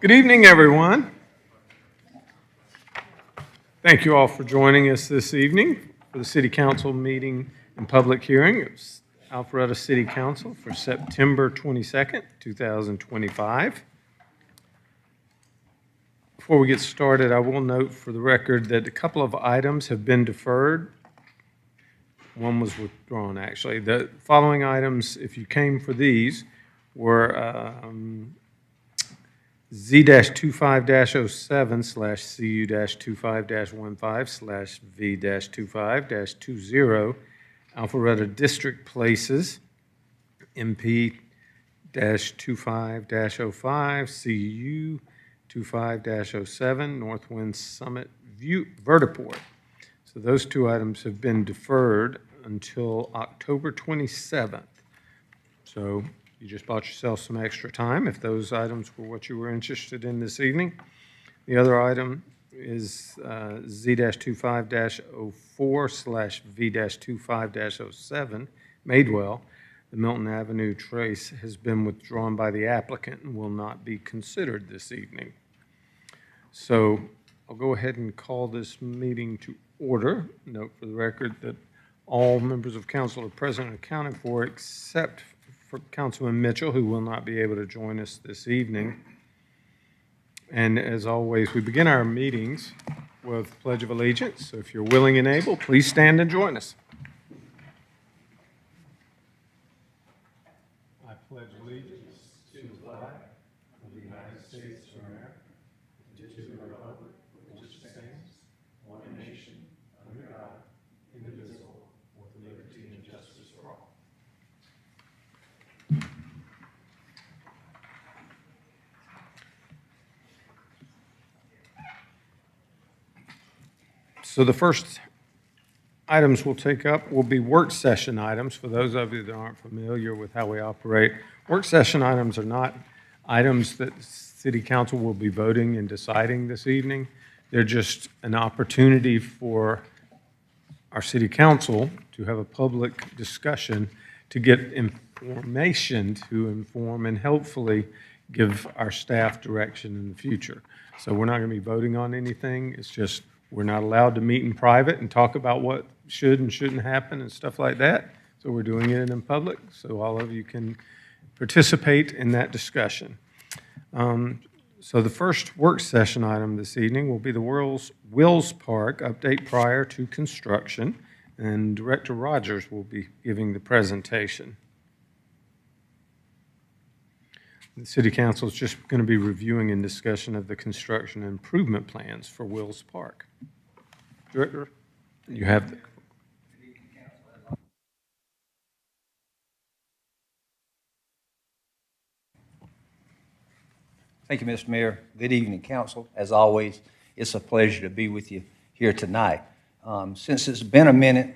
Good evening, everyone. Thank you all for joining us this evening for the City Council meeting and public hearing of Alpharetta City Council for September 22nd, 2025. Before we get started, I will note for the record that a couple of items have been deferred. One was withdrawn, actually. The following items, if you came for these, were Z-25-07/CU-25-15/V-25-20 Alpharetta District Places, MP-25-05 CU 25-07 Northwind Summit View Vertiport. So those two items have been deferred until October 27th. So you just bought yourself some extra time if those items were what you were interested in this evening. The other item is Z-25-04/V-25-07 Madewell. The Milton Avenue trace has been withdrawn by the applicant and will not be considered this evening. So I'll go ahead and call this meeting to order. Note for the record that all members of council are present and accounted for except for Councilman Mitchell, who will not be able to join us this evening. And as always, we begin our meetings with Pledge of Allegiance. So if you're willing and able, please stand and join us. I pledge allegiance to the flag of the United States of America and to the republic for which it stands, one nation, under God, indivisible, with liberty and justice for all. So the first items we'll take up will be work session items. For those of you that aren't familiar with how we operate, work session items are not items that City Council will be voting and deciding this evening. They're just an opportunity for our City Council to have a public discussion to get information to inform and hopefully give our staff direction in the future. So we're not going to be voting on anything. It's just we're not allowed to meet in private and talk about what should and shouldn't happen and stuff like that. So we're doing it in public so all of you can participate in that discussion. So the first work session item this evening will be the Wills Park update prior to construction, and Director Rogers will be giving the presentation. The City Council is just going to be reviewing and discussion of the construction and improvement plans for Wills Park. Director, you have the... Thank you, Mr. Mayor. Good evening, Council. As always, it's a pleasure to be with you here tonight. Since it's been a minute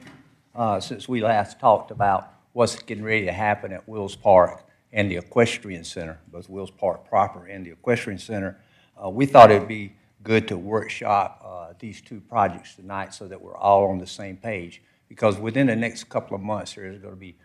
since we last talked about what's getting ready to happen at Wills Park and the Equestrian Center, both Wills Park proper and the Equestrian Center, we thought it'd be good to workshop these two projects tonight so that we're all on the same page, because within the next couple of months there is going to be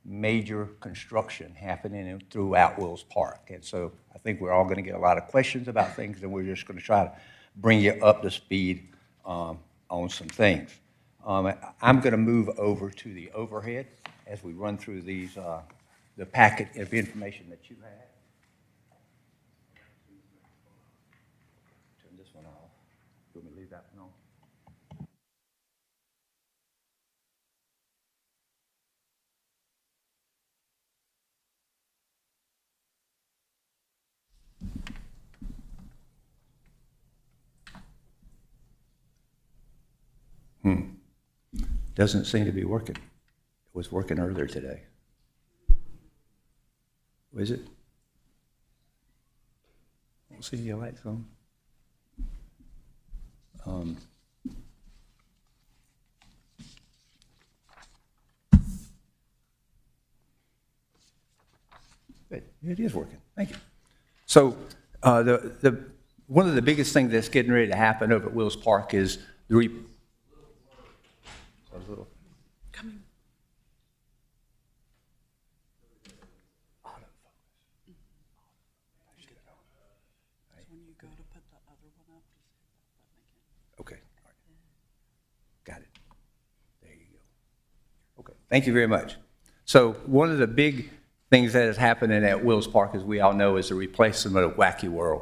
major construction happening throughout Wills Park. And so I think we're all going to get a lot of questions about things, and we're just going to try to bring you up to speed on some things. I'm going to move over to the overhead as we run through these, the packet of information that you had. Turn this one off. You want me to leave that one on? Doesn't seem to be working. It was working earlier today. Was it? I don't see your lights on. It is working. Thank you. So one of the biggest things that's getting ready to happen over at Wills Park is the coming. go to put the other one up, just hit that button again. Okay. All right. Got it. There you go. Okay. Thank you very much. So one of the big things that is happening at Wills Park, as we all know, is the replacement of Wacky World.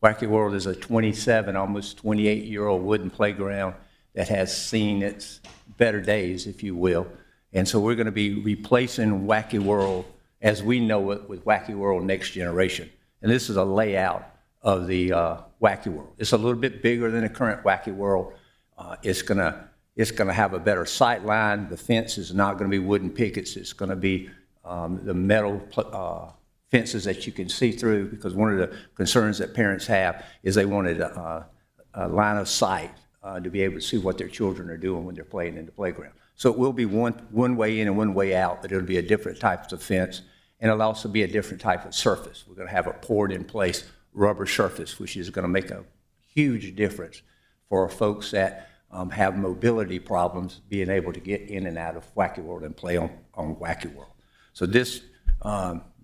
Wacky World is a 27, almost 28-year-old wooden playground that has seen its better days, if you will. And so we're going to be replacing Wacky World as we know it with Wacky World Next Generation. And this is a layout of the Wacky World. It's a little bit bigger than the current Wacky World. It's going to have a better sight line. The fence is not going to be wooden pickets. It's going to be the metal fences that you can see through, because one of the concerns that parents have is they wanted a line of sight to be able to see what their children are doing when they're playing in the playground. So it will be one way in and one way out, but it'll be a different type of fence, and it'll also be a different type of surface. We're going to have a poured in place rubber surface, which is going to make a huge difference for folks that have mobility problems being able to get in and out of Wacky World and play on Wacky World. So this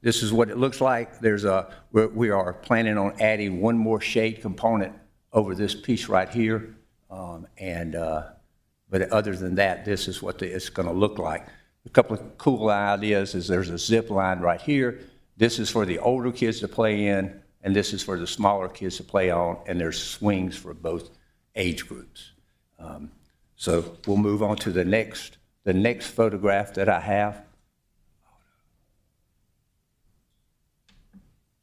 is what it looks like. We are planning on adding one more shade component over this piece right here. But other than that, this is what it's going to look like. A couple of cool ideas is there's a zip line right here. This is for the older kids to play in, and this is for the smaller kids to play on, and there's swings for both age groups. So we'll move on to the next photograph that I have.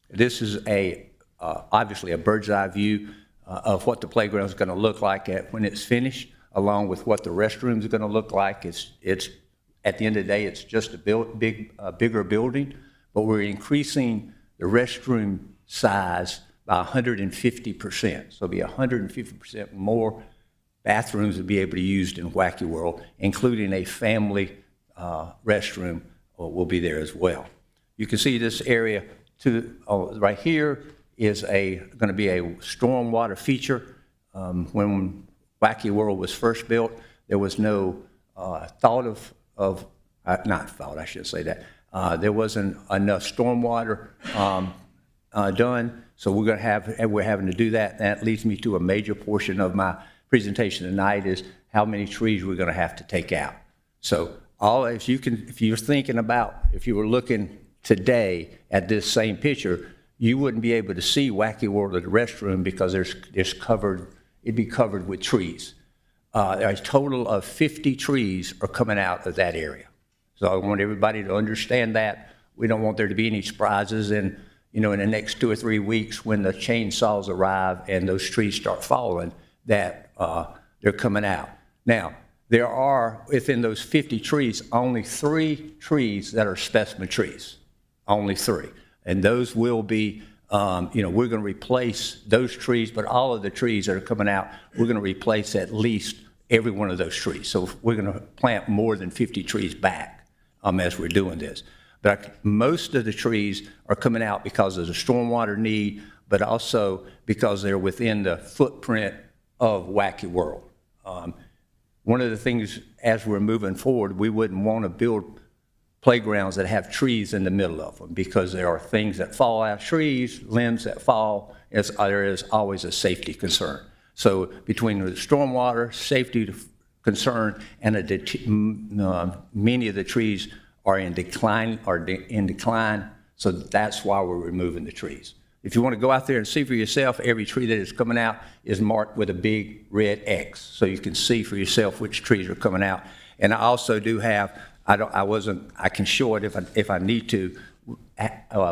This is obviously a bird's eye view of what the playground is going to look like when it's finished, along with what the restrooms are going to look like. It's at the end of the day, it's just a bigger building, but we're increasing the restroom size by 150%. So it'll be 150% more bathrooms to be able to be used in Wacky World, including a family restroom will be there as well. You can see this area right here is going to be a stormwater feature. When Wacky World was first built, there was no there wasn't enough stormwater done, so we're having to do that. That leads me to a major portion of my presentation tonight is how many trees we're going to have to take out. So if you were looking today at this same picture, you wouldn't be able to see Wacky World at the restroom because it'd be covered with trees. A total of 50 trees are coming out of that area. So I want everybody to understand that. We don't want there to be any surprises in the next 2 or 3 weeks when the chainsaws arrive and those trees start falling, that they're coming out. Now, there are, within those 50 trees, only 3 trees that are specimen trees, only 3. And those will be, we're going to replace those trees, but all of the trees that are coming out, we're going to replace at least every one of those trees. So we're going to plant more than 50 trees back as we're doing this. But most of the trees are coming out because of the stormwater need, but also because they're within the footprint of Wacky World. One of the things as we're moving forward, we wouldn't want to build playgrounds that have trees in the middle of them, because there are things that fall out of trees, limbs that fall. There is always a safety concern. So between the stormwater safety concern and many of the trees are in decline, so that's why we're removing the trees. If you want to go out there and see for yourself, every tree that is coming out is marked with a big red X, so you can see for yourself which trees are coming out. And I also do have, I can show it if I need to.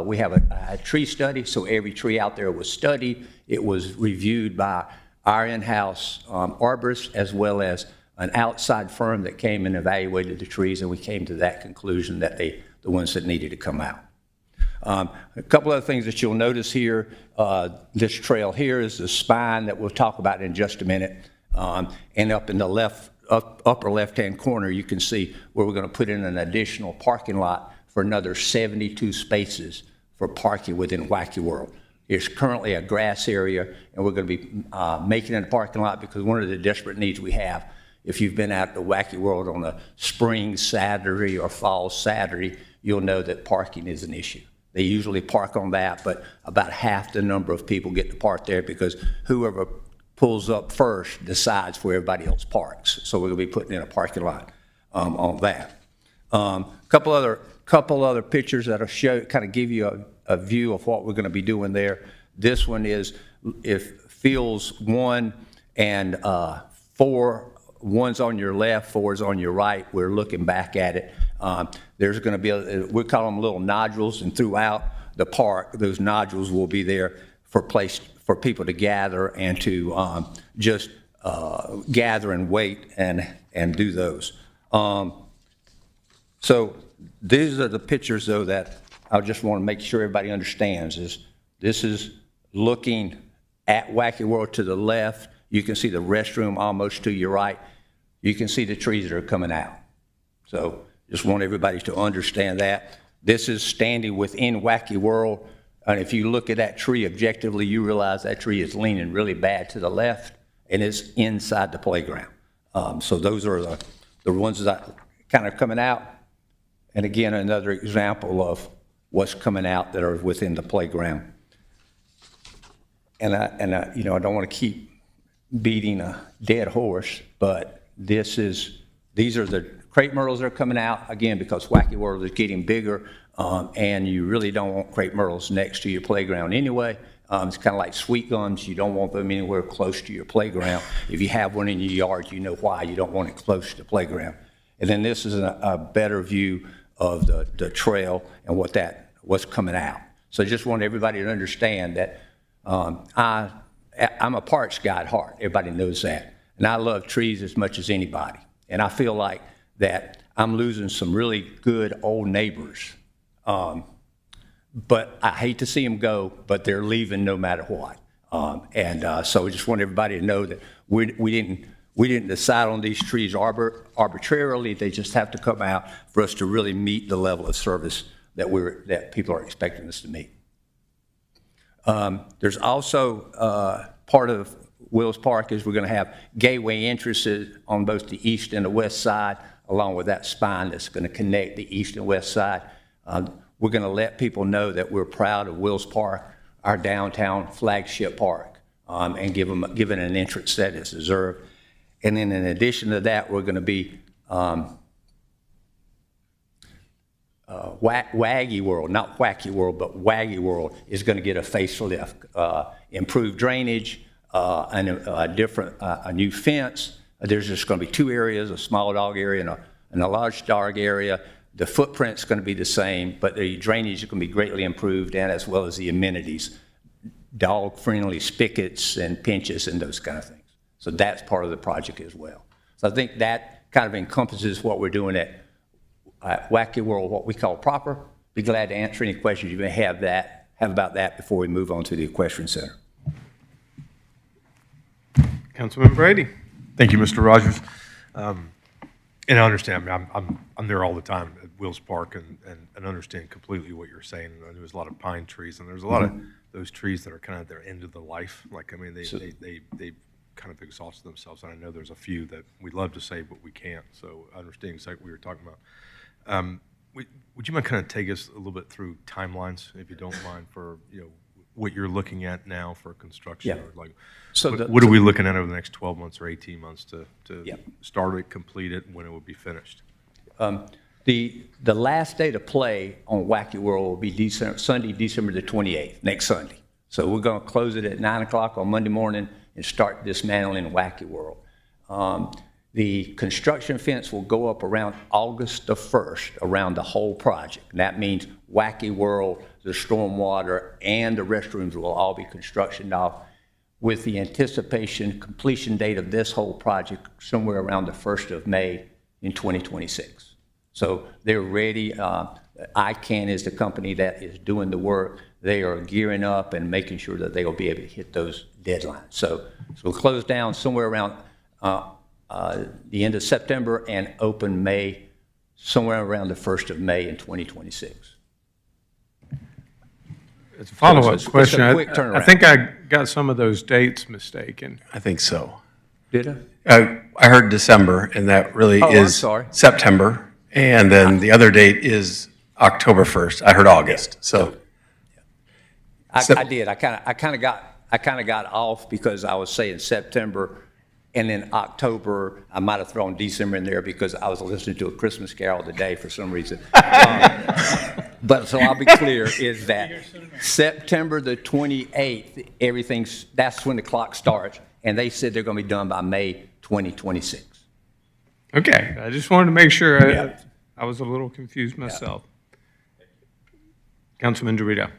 We have a tree study, so every tree out there was studied. It was reviewed by our in-house arborist, as well as an outside firm that came and evaluated the trees, and we came to that conclusion that the ones that needed to come out. A couple other things that you'll notice here, this trail here is the spine that we'll talk about in just a minute. And up in the upper left-hand corner, you can see where we're going to put in an additional parking lot for another 72 spaces for parking within Wacky World. There's currently a grass area, and we're going to be making it a parking lot because one of the desperate needs we have, if you've been out to Wacky World on a spring Saturday or fall Saturday, you'll know that parking is an issue. They usually park on that, but about half the number of people get to park there because whoever pulls up first decides where everybody else parks. So we're going to be putting in a parking lot on that. Couple other pictures that'll show, kind of give you a view of what we're going to be doing there. This one is if fields 1 and 4, 1's on your left, 4's on your right. We're looking back at it. There's going to be, we call them little nodules, and throughout the park, those nodules will be there for people to gather and to just gather and wait and do those. So these are the pictures, though, that I just want to make sure everybody understands. This is looking at Wacky World to the left. You can see the restroom almost to your right. You can see the trees that are coming out. So just want everybody to understand that. This is standing within Wacky World. And if you look at that tree objectively, you realize that tree is leaning really bad to the left, and it's inside the playground. So those are the ones that kind of coming out. And again, another example of what's coming out that are within the playground. And I you know, I don't want to keep beating a dead horse, but these are the crepe myrtles that are coming out, again, because Wacky World is getting bigger, and you really don't want crepe myrtles next to your playground anyway. It's kind of like sweet gums. You don't want them anywhere close to your playground. If you have one in your yard, you know why. You don't want it close to the playground. And then this is a better view of the trail and what's coming out. So I just want everybody to understand that I'm a parks guy at heart. Everybody knows that. And I love trees as much as anybody. And I feel like that I'm losing some really good old neighbors. But I hate to see them go, but they're leaving no matter what. So I just want everybody to know that we didn't decide on these trees arbitrarily. They just have to come out for us to really meet the level of service that people are expecting us to meet. There's also part of Wills Park is we're going to have gateway entrances on both the east and the west side, along with that spine that's going to connect the east and west side. We're going to let people know that we're proud of Wills Park, our downtown flagship park, and give it an entrance that is deserved. And then in addition to that, we're going to be Waggy World, not Wacky World, but Waggy World is going to get a facelift, improved drainage, and a new fence. There's just going to be 2 areas, a small dog area and a large dog area. The footprint's going to be the same, but the drainage is going to be greatly improved, and as well as the amenities, dog-friendly spigots and pinches and those kind of things. So that's part of the project as well. So I think that kind of encompasses what we're doing at Wacky World, what we call proper. Be glad to answer any questions you may have about that before we move on to the Equestrian Center. Councilman Brady. Thank you, Mr. Rogers. And I understand, I mean, I'm there all the time at Wills Park and understand completely what you're saying. There's a lot of pine trees, and there's a lot of those trees that are kind of at their end of the life. Like, I mean, they kind of exhausted themselves. And I know there's a few that we'd love to save, but we can't. So I understand exactly what we were talking about. Would you mind kind of take us a little bit through timelines, if you don't mind, for, you know, what you're looking at now for construction? Yeah. Or like, So what are we looking at over the next 12 months or 18 months to Yeah. start it, complete it, and when it will be finished? The last day to play on Wacky World will be Sunday, December the 28th, next Sunday. So we're going to close it at 9 o'clock on Monday morning and start dismantling Wacky World. The construction fence will go up around August the 1st around the whole project. And that means Wacky World, the stormwater, and the restrooms will all be constructioned off, with the anticipation completion date of this whole project somewhere around the 1st of May in 2026. So they're ready. ICANN is the company that is doing the work. They are gearing up and making sure that they will be able to hit those deadlines. So we'll close down somewhere around the end of September and open May, somewhere around the 1st of May in 2026. As a follow-up it's a question, quick turnaround. I think I got some of those dates mistaken. I think so. Did I? I heard December, and that really Oh, I'm is sorry. September. And then the other date is October 1st. I heard August. So I did. I kind of got off because I was saying September, and then October. I might have thrown December in there because I was listening to a Christmas Carol today for some reason. But so I'll be clear: is that September the 28th? That's when the clock starts, and they said they're going to be done by May 2026. Okay, I just wanted to make sure. I was a little confused myself. Councilman Dorito.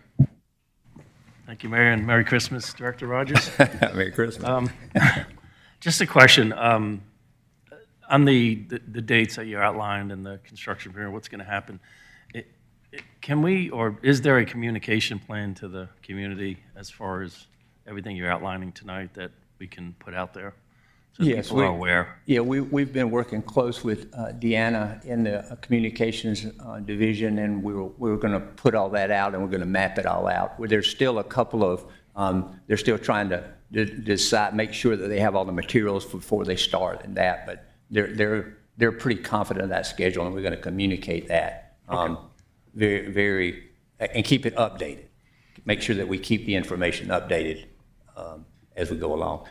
Thank you, Mayor, and Merry Christmas, Director Rogers. Merry Christmas. Just a question, on the dates that you outlined and the construction period, what's going to happen? Can we, or is there a communication plan to the community as far as everything you're outlining tonight that we can put out there? So Yes, people are aware. Yeah, we've been working close with Deanna in the communications division, and we're going to put all that out, and we're going to map it all out. There's still a couple of, they're still trying to decide, make sure that they have all the materials before they start and that, but they're pretty confident of that schedule, and we're going to communicate that very, and keep it updated. Make sure that we keep the information updated as we go along.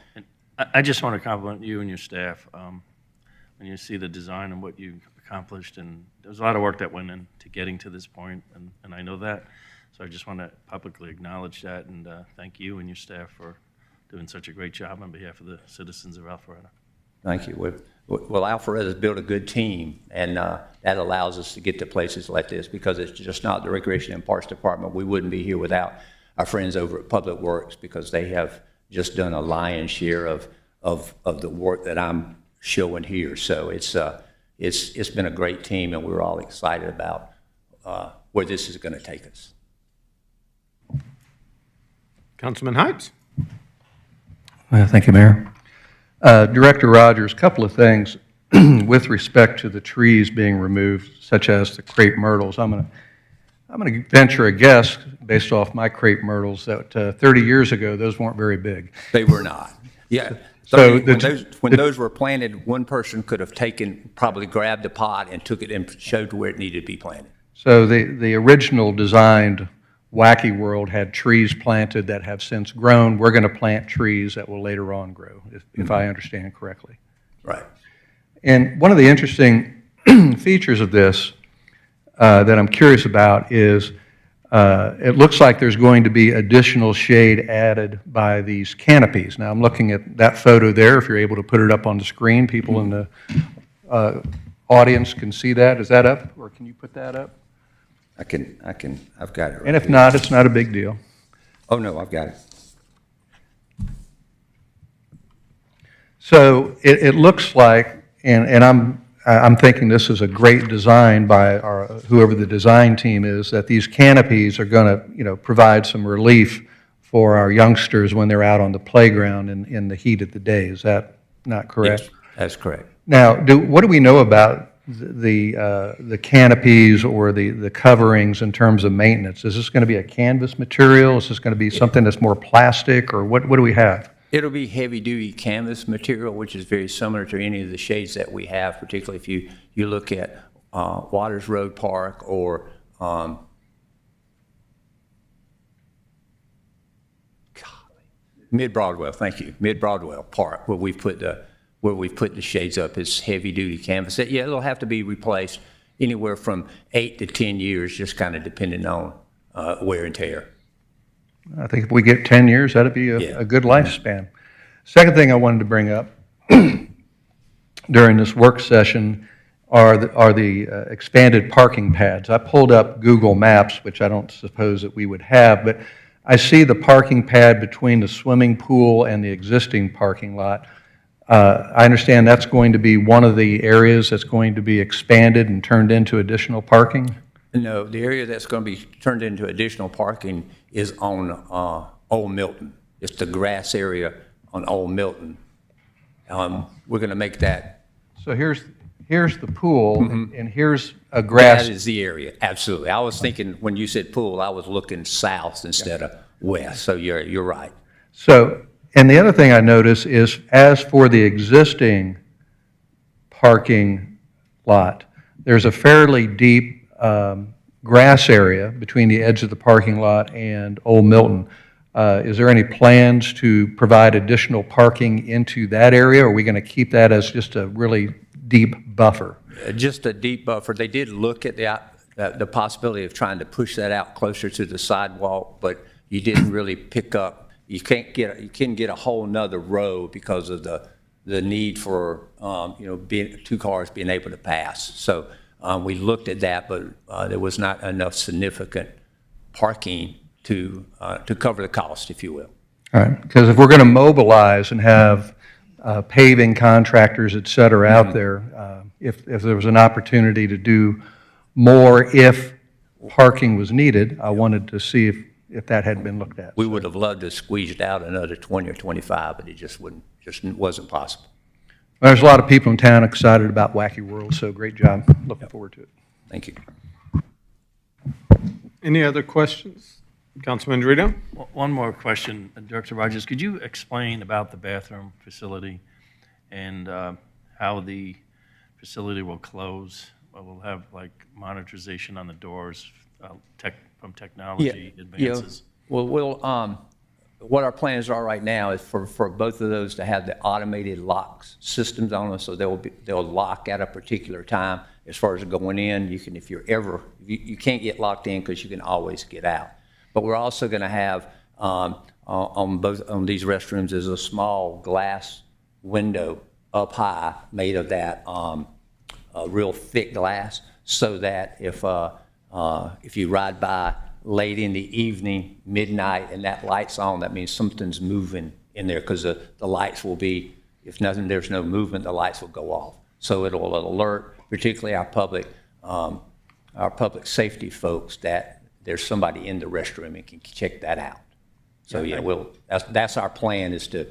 I just want to compliment you and your staff. When you see the design and what you accomplished, and there's a lot of work that went into getting to this point, and I know that. So I just want to publicly acknowledge that and thank you and your staff for doing such a great job on behalf of the citizens of Alpharetta. Thank you. Well, Alpharetta's built a good team, and that allows us to get to places like this because it's just not the Recreation and Parks Department. We wouldn't be here without our friends over at Public Works because they have just done a lion's share of the work that I'm showing here. So it's been a great team, and we're all excited about where this is going to take us. Councilman Heights. Thank you, Mayor. Director Rogers, a couple of things with respect to the trees being removed, such as the crepe myrtles. I'm going to venture a guess, based off my crepe myrtles, that 30 years ago, those weren't very big. They were not. Yeah. So when those were planted, one person could have probably grabbed a pot and took it and showed where it needed to be planted. So the original designed Wacky World had trees planted that have since grown. We're going to plant trees that will later on grow, if I understand correctly. Right. And one of the interesting features of this that I'm curious about is it looks like there's going to be additional shade added by these canopies. Now, I'm looking at that photo there. If you're able to put it up on the screen, people in the audience can see that. Is that up, or can you put that up? I've got it right And if here. not, it's not a big deal. Oh, no, I've got it. So it looks like, and I'm thinking this is a great design by whoever the design team is, that these canopies are going to, provide some relief for our youngsters when they're out on the playground in the heat of the day. Is that not correct? Yes, that's correct. Now, what do we know about the canopies or the coverings in terms of maintenance? Is this going to be a canvas material? Is this going to be something that's more plastic, or what do we have? It'll be heavy-duty canvas material, which is very similar to any of the shades that we have, particularly if you look at Waters Road Park or Mid-Broadwell. Thank you, Mid-Broadwell Park, where we've put the shades up. It's heavy-duty canvas. Yeah, it'll have to be replaced anywhere from 8 to 10 years, just kind of depending on wear and tear. I think if we get 10 years, that'd be a good lifespan. Second thing I wanted to bring up during this work session are the expanded parking pads. I pulled up Google Maps, which I don't suppose that we would have, but I see the parking pad between the swimming pool and the existing parking lot. I understand that's going to be one of the areas that's going to be expanded and turned into additional parking? No, the area that's going to be turned into additional parking is on Old Milton. It's the grass area on Old Milton. We're going to make that. So here's the pool, and here's a grass. That is the area, absolutely. I was thinking, when you said pool, I was looking south instead of west, so you're right. So, and the other thing I notice is, as for the existing parking lot, there's a fairly deep grass area between the edge of the parking lot and Old Milton. Is there any plans to provide additional parking into that area, or are we going to keep that as just a really deep buffer? Just a deep buffer. They did look at the possibility of trying to push that out closer to the sidewalk, but you didn't really pick up, you couldn't get a whole nother row because of the need for, two cars being able to pass. So we looked at that, but there was not enough significant parking to cover the cost, if you will. All right, because if we're going to mobilize and have paving contractors, et cetera, out there, if there was an opportunity to do more if parking was needed, I wanted to see if that had been looked at. We would have loved to squeeze it out another 20 or 25, but it just wasn't possible. Well, there's a lot of people in town excited about Wacky World, so great job. Looking forward to it. Thank you. Any other questions? Councilman Dorito? One more question, Director Rogers. Could you explain about the bathroom facility and how the facility will close? We'll have like monitorization on the doors from technology advances. Well, what our plans are right now is for both of those to have the automated locks systems on them, so they'll lock at a particular time. As far as going in, you can, if you're ever, you can't get locked in because you can always get out. But we're also going to have on these restrooms is a small glass window up high made of that real thick glass, so that if you ride by late in the evening, midnight, and that light's on, that means something's moving in there, because the lights will be, if there's no movement, the lights will go off. So it'll alert, particularly our public safety folks, that there's somebody in the restroom and can check that out. So yeah, that's our plan, is to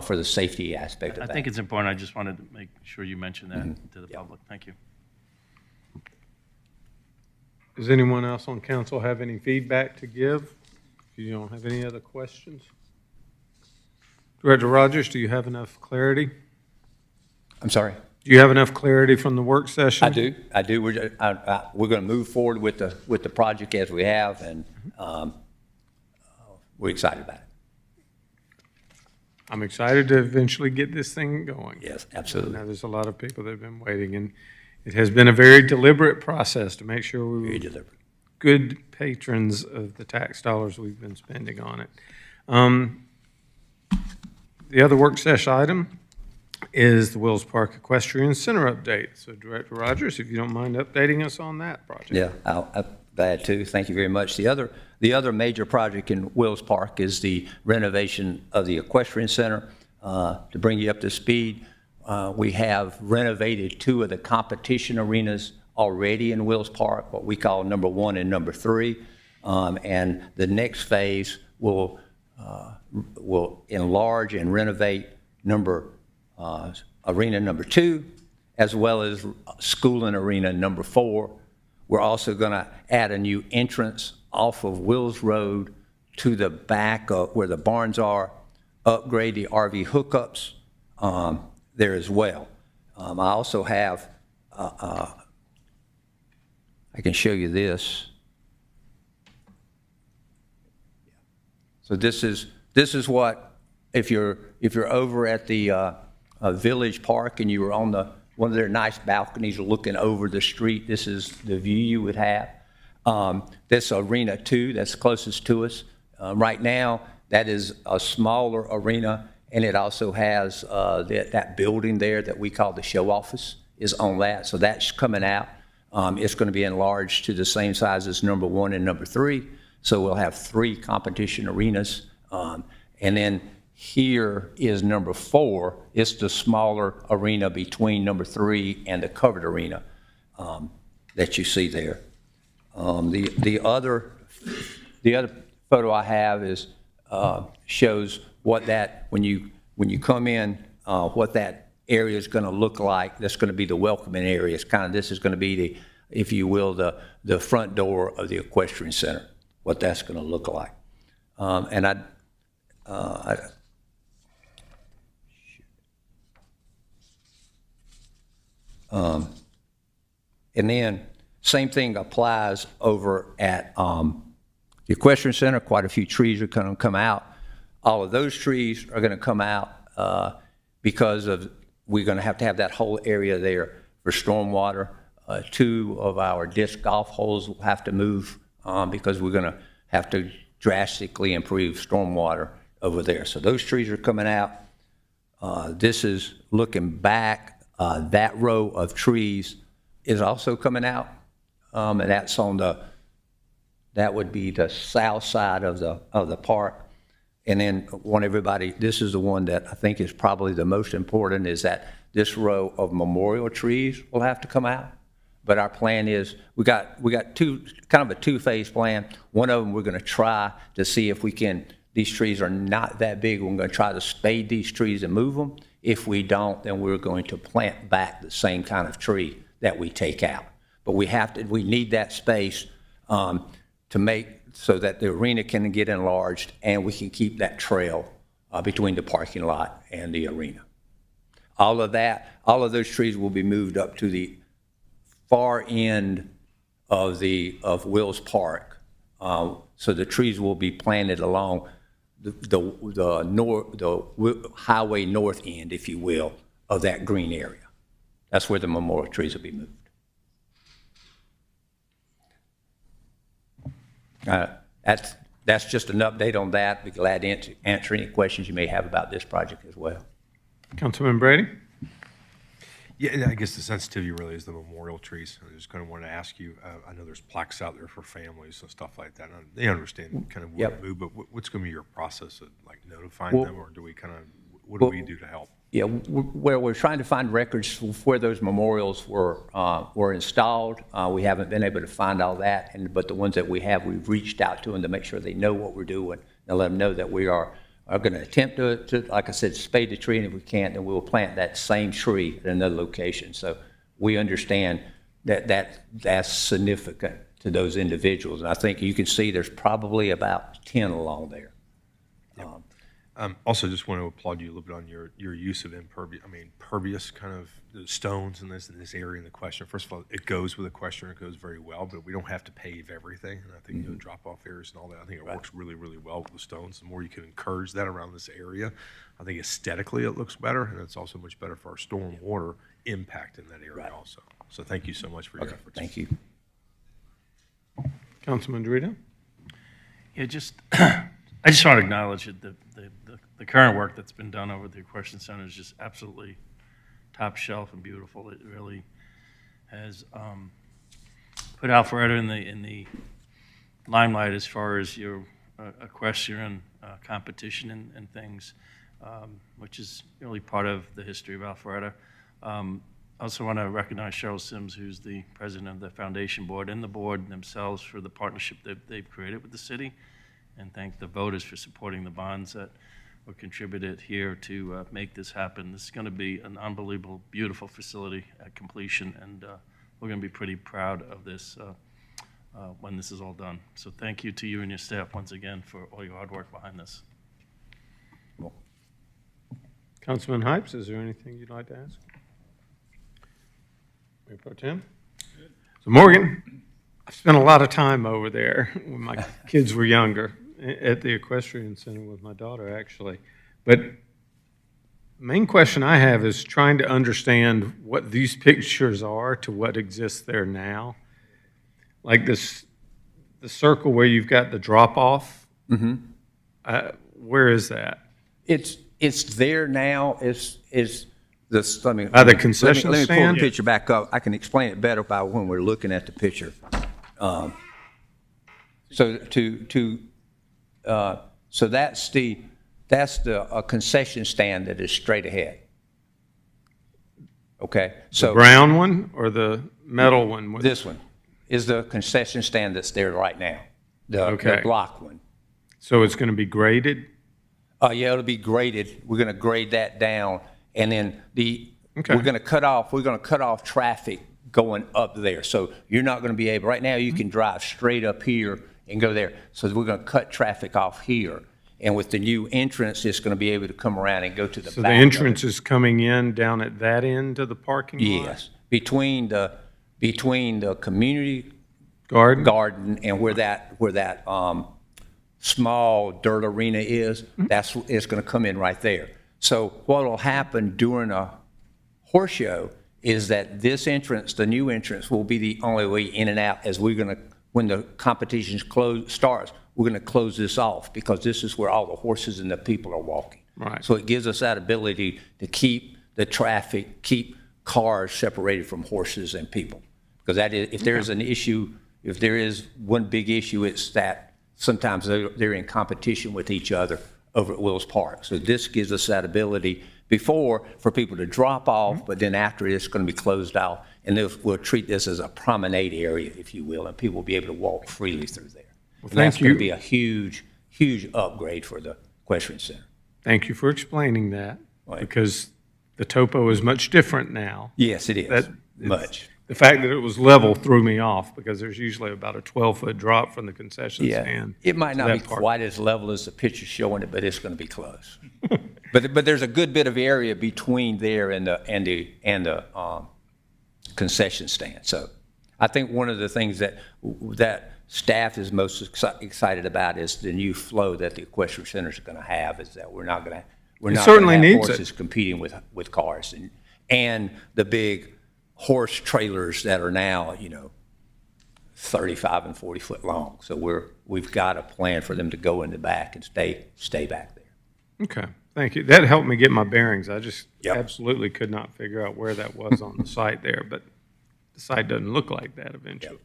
for the safety aspect of that. I think it's important. I just wanted to make sure you mentioned that to the public. Thank you. Does anyone else on council have any feedback to give? If you don't have any other questions? Director Rogers, do you have enough clarity? I'm sorry? Do you have enough clarity from the work session? I do. We're going to move forward with the project as we have, and we're excited about it. I'm excited to eventually get this thing going. Yes, absolutely. Now, there's a lot of people that have been waiting, and it has been a very deliberate process to make sure we were good patrons of the tax dollars we've been spending on it. The other work session item is the Wills Park Equestrian Center update. So Director Rogers, if you don't mind updating us on that project. Yeah, I'm glad to. Thank you very much. The other major project in Wills Park is the renovation of the Equestrian Center. To bring you up to speed, we have renovated 2 of the competition arenas already in Wills Park, what we call number 1 and number 3. And the next phase will enlarge and renovate arena number 2, as well as schooling arena number 4. We're also going to add a new entrance off of Wills Road to the back of where the barns are, upgrade the RV hookups there as well. I also have, I can show you this. So this is what, if you're over at the Village Park and you were on one of their nice balconies looking over the street, this is the view you would have. This Arena 2, that's closest to us. Right now, that is a smaller arena, and it also has that building there that we call the show office is on that, so that's coming out. It's going to be enlarged to the same size as number 1 and number 3, so we'll have 3 competition arenas. And then here is number 4. It's the smaller arena between number 3 and the covered arena that you see there. The other photo I have is shows what that, when you come in, what that area is going to look like. That's going to be the welcoming area. It's kind of, this is going to be the, if you will, the front door of the Equestrian Center, what that's going to look like. And then Same thing applies over at the Equestrian Center. Quite a few trees are going to come out. All of those trees are going to come out because we're going to have that whole area there for stormwater. 2 of our disc golf holes will have to move because we're going to have to drastically improve stormwater over there. So those trees are coming out. This is looking back. That row of trees is also coming out, and that's that would be the south side of the park. And then this is the one that I think is probably the most important, is that this row of memorial trees will have to come out. But our plan is, we got kind of a 2-phase plan. One of them, we're going to try to see if we can, these trees are not that big. We're going to try to spade these trees and move them. If we don't, then we're going to plant back the same kind of tree that we take out. But we need that space to make so that the arena can get enlarged and we can keep that trail between the parking lot and the arena. All of those trees will be moved up to the far end of Wills Park. So the trees will be planted along the highway north end, if you will, of that green area. That's where the memorial trees will be moved. That's just an update on that. Be glad to answer any questions you may have about this project as well. Councilman Brady? Yeah, and I guess the sensitivity really is the memorial trees. I just kind of wanted to ask you, I know there's plaques out there for families and stuff like that. And they understand kind of what to move, but what's going to be your process of like notifying them, or do we kind of, what do we do to help? Yeah, we're trying to find records where those memorials were installed. We haven't been able to find all that, but the ones that we have, we've reached out to them to make sure they know what we're doing and let them know that we are going to attempt to, like I said, spade the tree, and if we can't, then we'll plant that same tree at another location. So we understand that's significant to those individuals. And I think you can see there's probably about 10 along there. Also, just want to applaud you a little bit on your use of pervious kind of stones in this area in the question. First of all, it goes with the question, it goes very well, but we don't have to pave everything. And I think drop-off areas and all that, I think it works really, really well with the stones. The more you can encourage that around this area, I think aesthetically it looks better, and it's also much better for our storm water impact in that area also. So thank you so much for your efforts. Thank you. Councilman Dorito? Yeah, I just want to acknowledge that the current work that's been done over at the Equestrian Center is just absolutely top shelf and beautiful. It really has put Alpharetta in the limelight as far as your equestrian competition and things, which is really part of the history of Alpharetta. I also want to recognize Cheryl Sims, who's the president of the foundation board, and the board themselves for the partnership that they've created with the city, and thank the voters for supporting the bonds that were contributed here to make this happen. This is going to be an unbelievable, beautiful facility at completion, and we're going to be pretty proud of this when this is all done. So thank you to you and your staff once again for all your hard work behind this. Councilman Hypes, is there anything you'd like to ask? Mayor Pro Tem? So Morgan, I've spent a lot of time over there when my kids were younger at the Equestrian Center with my daughter, actually. But the main question I have is trying to understand what these pictures are to what exists there now. Like the circle where you've got the drop-off, where is that? It's there now. It's this. Let me the concession let me pull stand? the picture back up. I can explain it better by when we're looking at the picture. So that's the concession stand that is straight ahead. Okay. So The brown one or the metal one? this one is the concession stand that's there right now. The Okay. block one. So it's going to be graded? Yeah, it'll be graded. We're going to grade that down, and then Okay. we're going to cut off traffic going up there. So you're not going to be able. Right now, you can drive straight up here and go there. So we're going to cut traffic off here, and with the new entrance, it's going to be able to come around and go to the back. So the entrance is coming in down at that end of the parking lot? Yes, between the between the community Garden? and where that small dirt arena is, it's going to come in right there. So what will happen during a horse show is that this entrance, the new entrance, will be the only way in and out, as we're going to, when the competition starts, we're going to close this off, because this is where all the horses and the people are walking. Right. So it gives us that ability to keep the traffic, keep cars separated from horses and people. Because that is, if there is an issue, if there is one big issue, it's that sometimes they're in competition with each other over at Wills Park. So this gives us that ability before for people to drop off, but then after it's going to be closed off, and we'll treat this as a promenade area, if you will, and people will be able to walk freely through there. And that's going to be a huge, huge upgrade for the equestrian center. Thank you for explaining that, Right. because the topo is much different now. Yes, it is. Much. The fact that it was level threw me off, because there's usually about a 12-foot drop from the concession Yeah, stand. it might to not that be part. quite as level as the picture showing it, but it's going to be close. But there's a good bit of area between there and the concession stand. So I think one of the things that staff is most excited about is the new flow that the equestrian center is going to have. Is that we're not going to certainly have needs it. horses competing with cars, and the big horse trailers that are now 35 and 40 foot long. So we've got a plan for them to go in the back and stay back there. Okay, thank you. That helped me get my bearings. I just Yep. absolutely could not figure out where that was on the site there, but the site doesn't look like that eventually.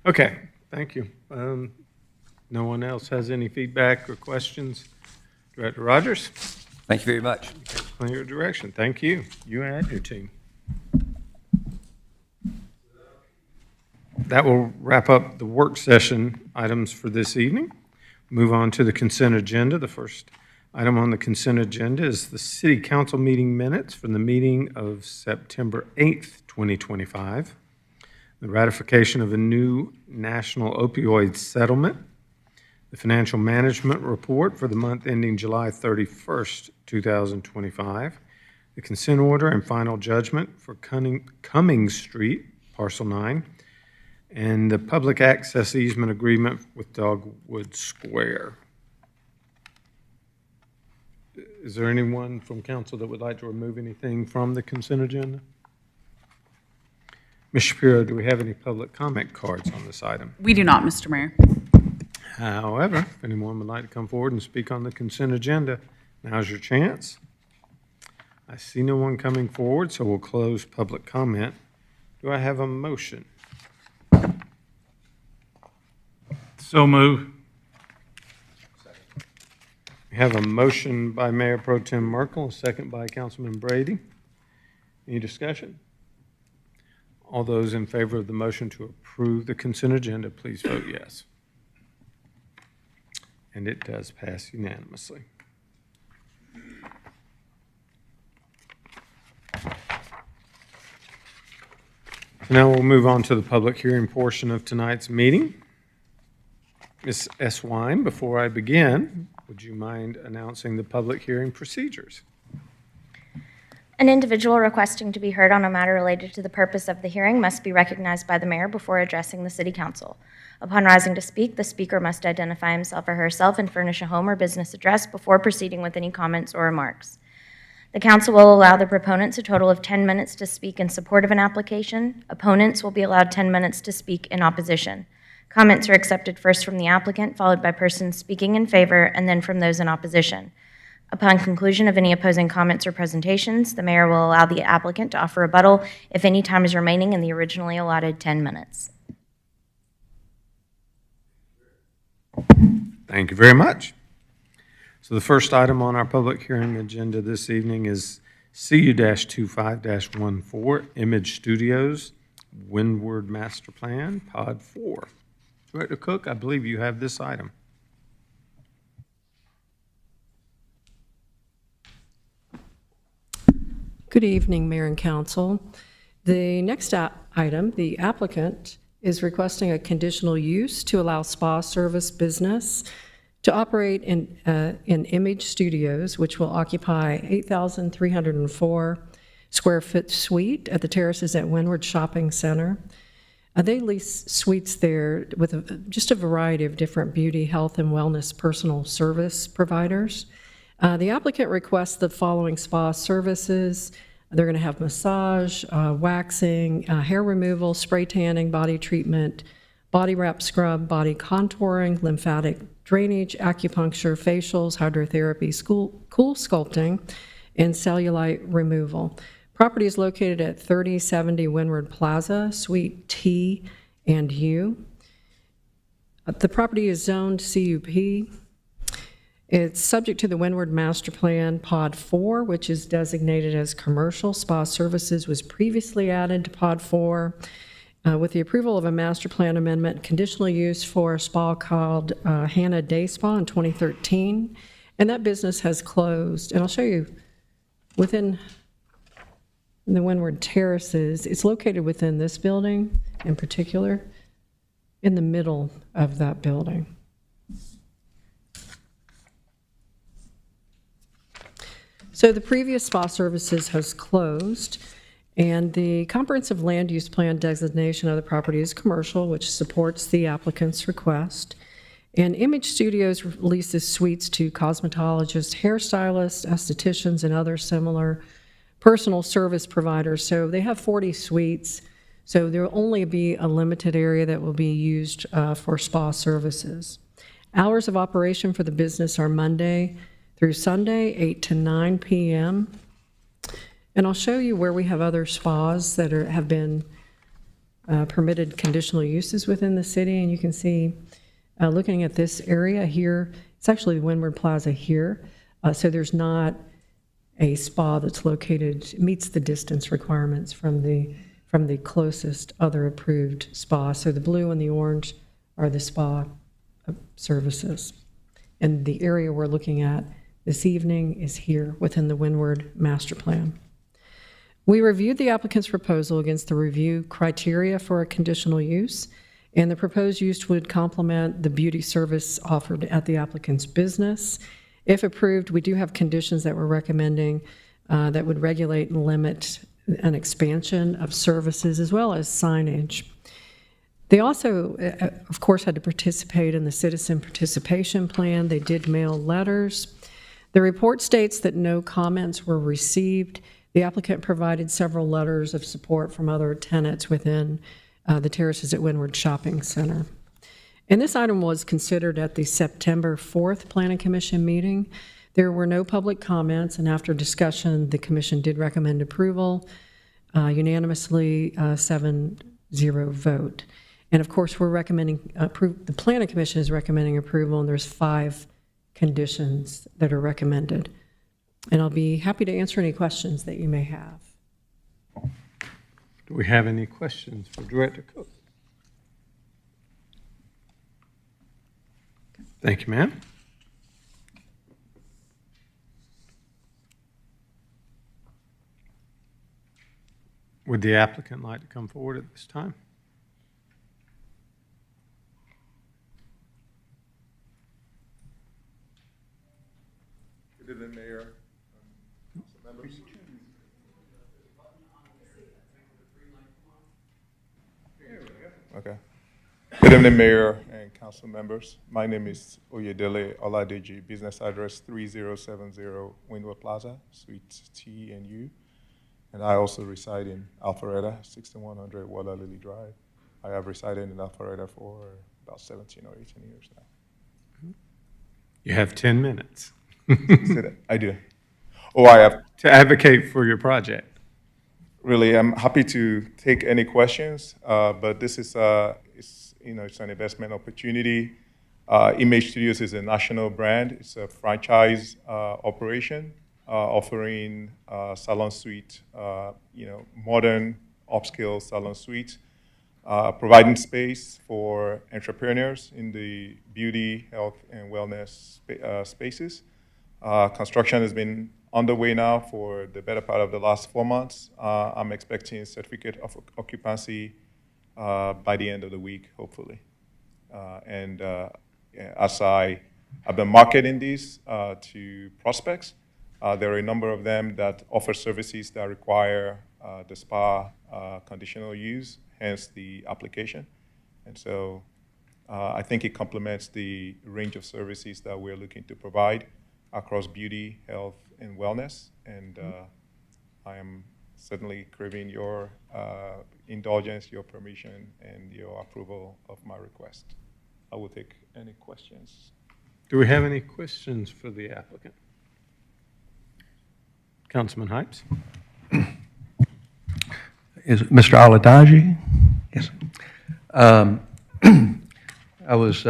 Okay, thank you. No one else has any feedback or questions? Director Rogers, Thank you very much. clear direction. Thank you. You and your team. That will wrap up the work session items for this evening. Move on to the consent agenda. The first item on the consent agenda is the city council meeting minutes from the meeting of September 8th, 2025. The ratification of a new national opioid settlement, the financial management report for the month ending July 31st, 2025, the consent order and final judgment for Cummings Street, Parcel 9, and the public access easement agreement with Dogwood Square. Is there anyone from council that would like to remove anything from the consent agenda? Ms. Shapiro, do we have any public comment cards on this item? We do not, Mr. Mayor. However, if anyone would like to come forward and speak on the consent agenda, now's your chance. I see no one coming forward, so we'll close public comment. Do I have a motion? So move. We have a motion by Mayor Pro Tem Merkel, a second by Councilman Brady. Any discussion? All those in favor of the motion to approve the consent agenda, please vote yes. And it does pass unanimously. Now we'll move on to the public hearing portion of tonight's meeting. Ms. S. Wine, before I begin, would you mind announcing the public hearing procedures? An individual requesting to be heard on a matter related to the purpose of the hearing must be recognized by the mayor before addressing the city council. Upon rising to speak, the speaker must identify himself or herself and furnish a home or business address before proceeding with any comments or remarks. The council will allow the proponents a total of 10 minutes to speak in support of an application. Opponents will be allowed 10 minutes to speak in opposition. Comments are accepted first from the applicant, followed by persons speaking in favor, and then from those in opposition. Upon conclusion of any opposing comments or presentations, the mayor will allow the applicant to offer rebuttal if any time is remaining in the originally allotted 10 minutes. Thank you very much. So the first item on our public hearing agenda this evening is CU-25-14, Image Studios, Windward Master Plan, Pod 4. Director Cook, I believe you have this item. Good evening, Mayor and Council. The next item, the applicant is requesting a conditional use to allow spa service business to operate in Image Studios, which will occupy 8,304 square foot suite at the Terraces at Windward Shopping Center. They lease suites there with just a variety of different beauty, health, and wellness personal service providers. The applicant requests the following spa services. They're going to have massage, waxing, hair removal, spray tanning, body treatment, body wrap scrub, body contouring, lymphatic drainage, acupuncture, facials, hydrotherapy, cool sculpting, and cellulite removal. Property is located at 3070 Windward Plaza, Suite T and U. The property is zoned CUP. It's subject to the Windward Master Plan Pod 4, which is designated as commercial. Spa services was previously added to Pod 4. With the approval of a master plan amendment, conditional use for a spa called Hannah Day Spa in 2013, and that business has closed. And I'll show you within the Windward Terraces. It's located within this building in particular, in the middle of that building. So the previous spa services has closed, and the comprehensive land use plan designation of the property is commercial, which supports the applicant's request. And Image Studios leases suites to cosmetologists, hairstylists, estheticians, and other similar personal service providers. So they have 40 suites, so there will only be a limited area that will be used for spa services. Hours of operation for the business are Monday through Sunday, 8 to 9 p.m. And I'll show you where we have other spas that have been permitted conditional uses within the city. And you can see, looking at this area here, it's actually Windward Plaza here. So there's not a spa that's located, meets the distance requirements from the closest other approved spa. So the blue and the orange are the spa services. And the area we're looking at this evening is here within the Windward Master Plan. We reviewed the applicant's proposal against the review criteria for a conditional use, and the proposed use would complement the beauty service offered at the applicant's business. If approved, we do have conditions that we're recommending that would regulate and limit an expansion of services as well as signage. They also, of course, had to participate in the citizen participation plan. They did mail letters. The report states that no comments were received. The applicant provided several letters of support from other tenants within the Terraces at Windward Shopping Center. And this item was considered at the September 4th Planning Commission meeting. There were no public comments, and after discussion, the commission did recommend approval, unanimously 7-0 vote. And of course, we're recommending, the Planning Commission is recommending approval, and there's 5 conditions that are recommended. And I'll be happy to answer any questions that you may have. Do we have any questions for Director Cook? Thank you, ma'am. Would the applicant like to come forward at this time? Good evening, Mayor. Members. Okay. Good evening, Mayor and council members. My name is Oyedele Oladeji, business address 3070 Windward Plaza, Suite T and U. And I also reside in Alpharetta, 6100 Water Lily Drive. I have resided in Alpharetta for about 17 or 18 years now. You have 10 minutes I do. Oh, I have. to advocate for your project. Really, I'm happy to take any questions, but this is, it's an investment opportunity. Image Studios is a national brand. It's a franchise operation offering salon suite, modern upscale salon suites, providing space for entrepreneurs in the beauty, health, and wellness spaces. Construction has been underway now for the better part of the last 4 months. I'm expecting a certificate of occupancy by the end of the week, hopefully. As I've been marketing these to prospects, There are a number of them that offer services that require the spa conditional use, hence the application. And so I think it complements the range of services that we're looking to provide across beauty, health, and wellness. And I am certainly craving your indulgence, your permission, and your approval of my request. I will take any questions. Do we have any questions for the applicant? Councilman Hypes? Is it Mr. Aladaji? Yes. I was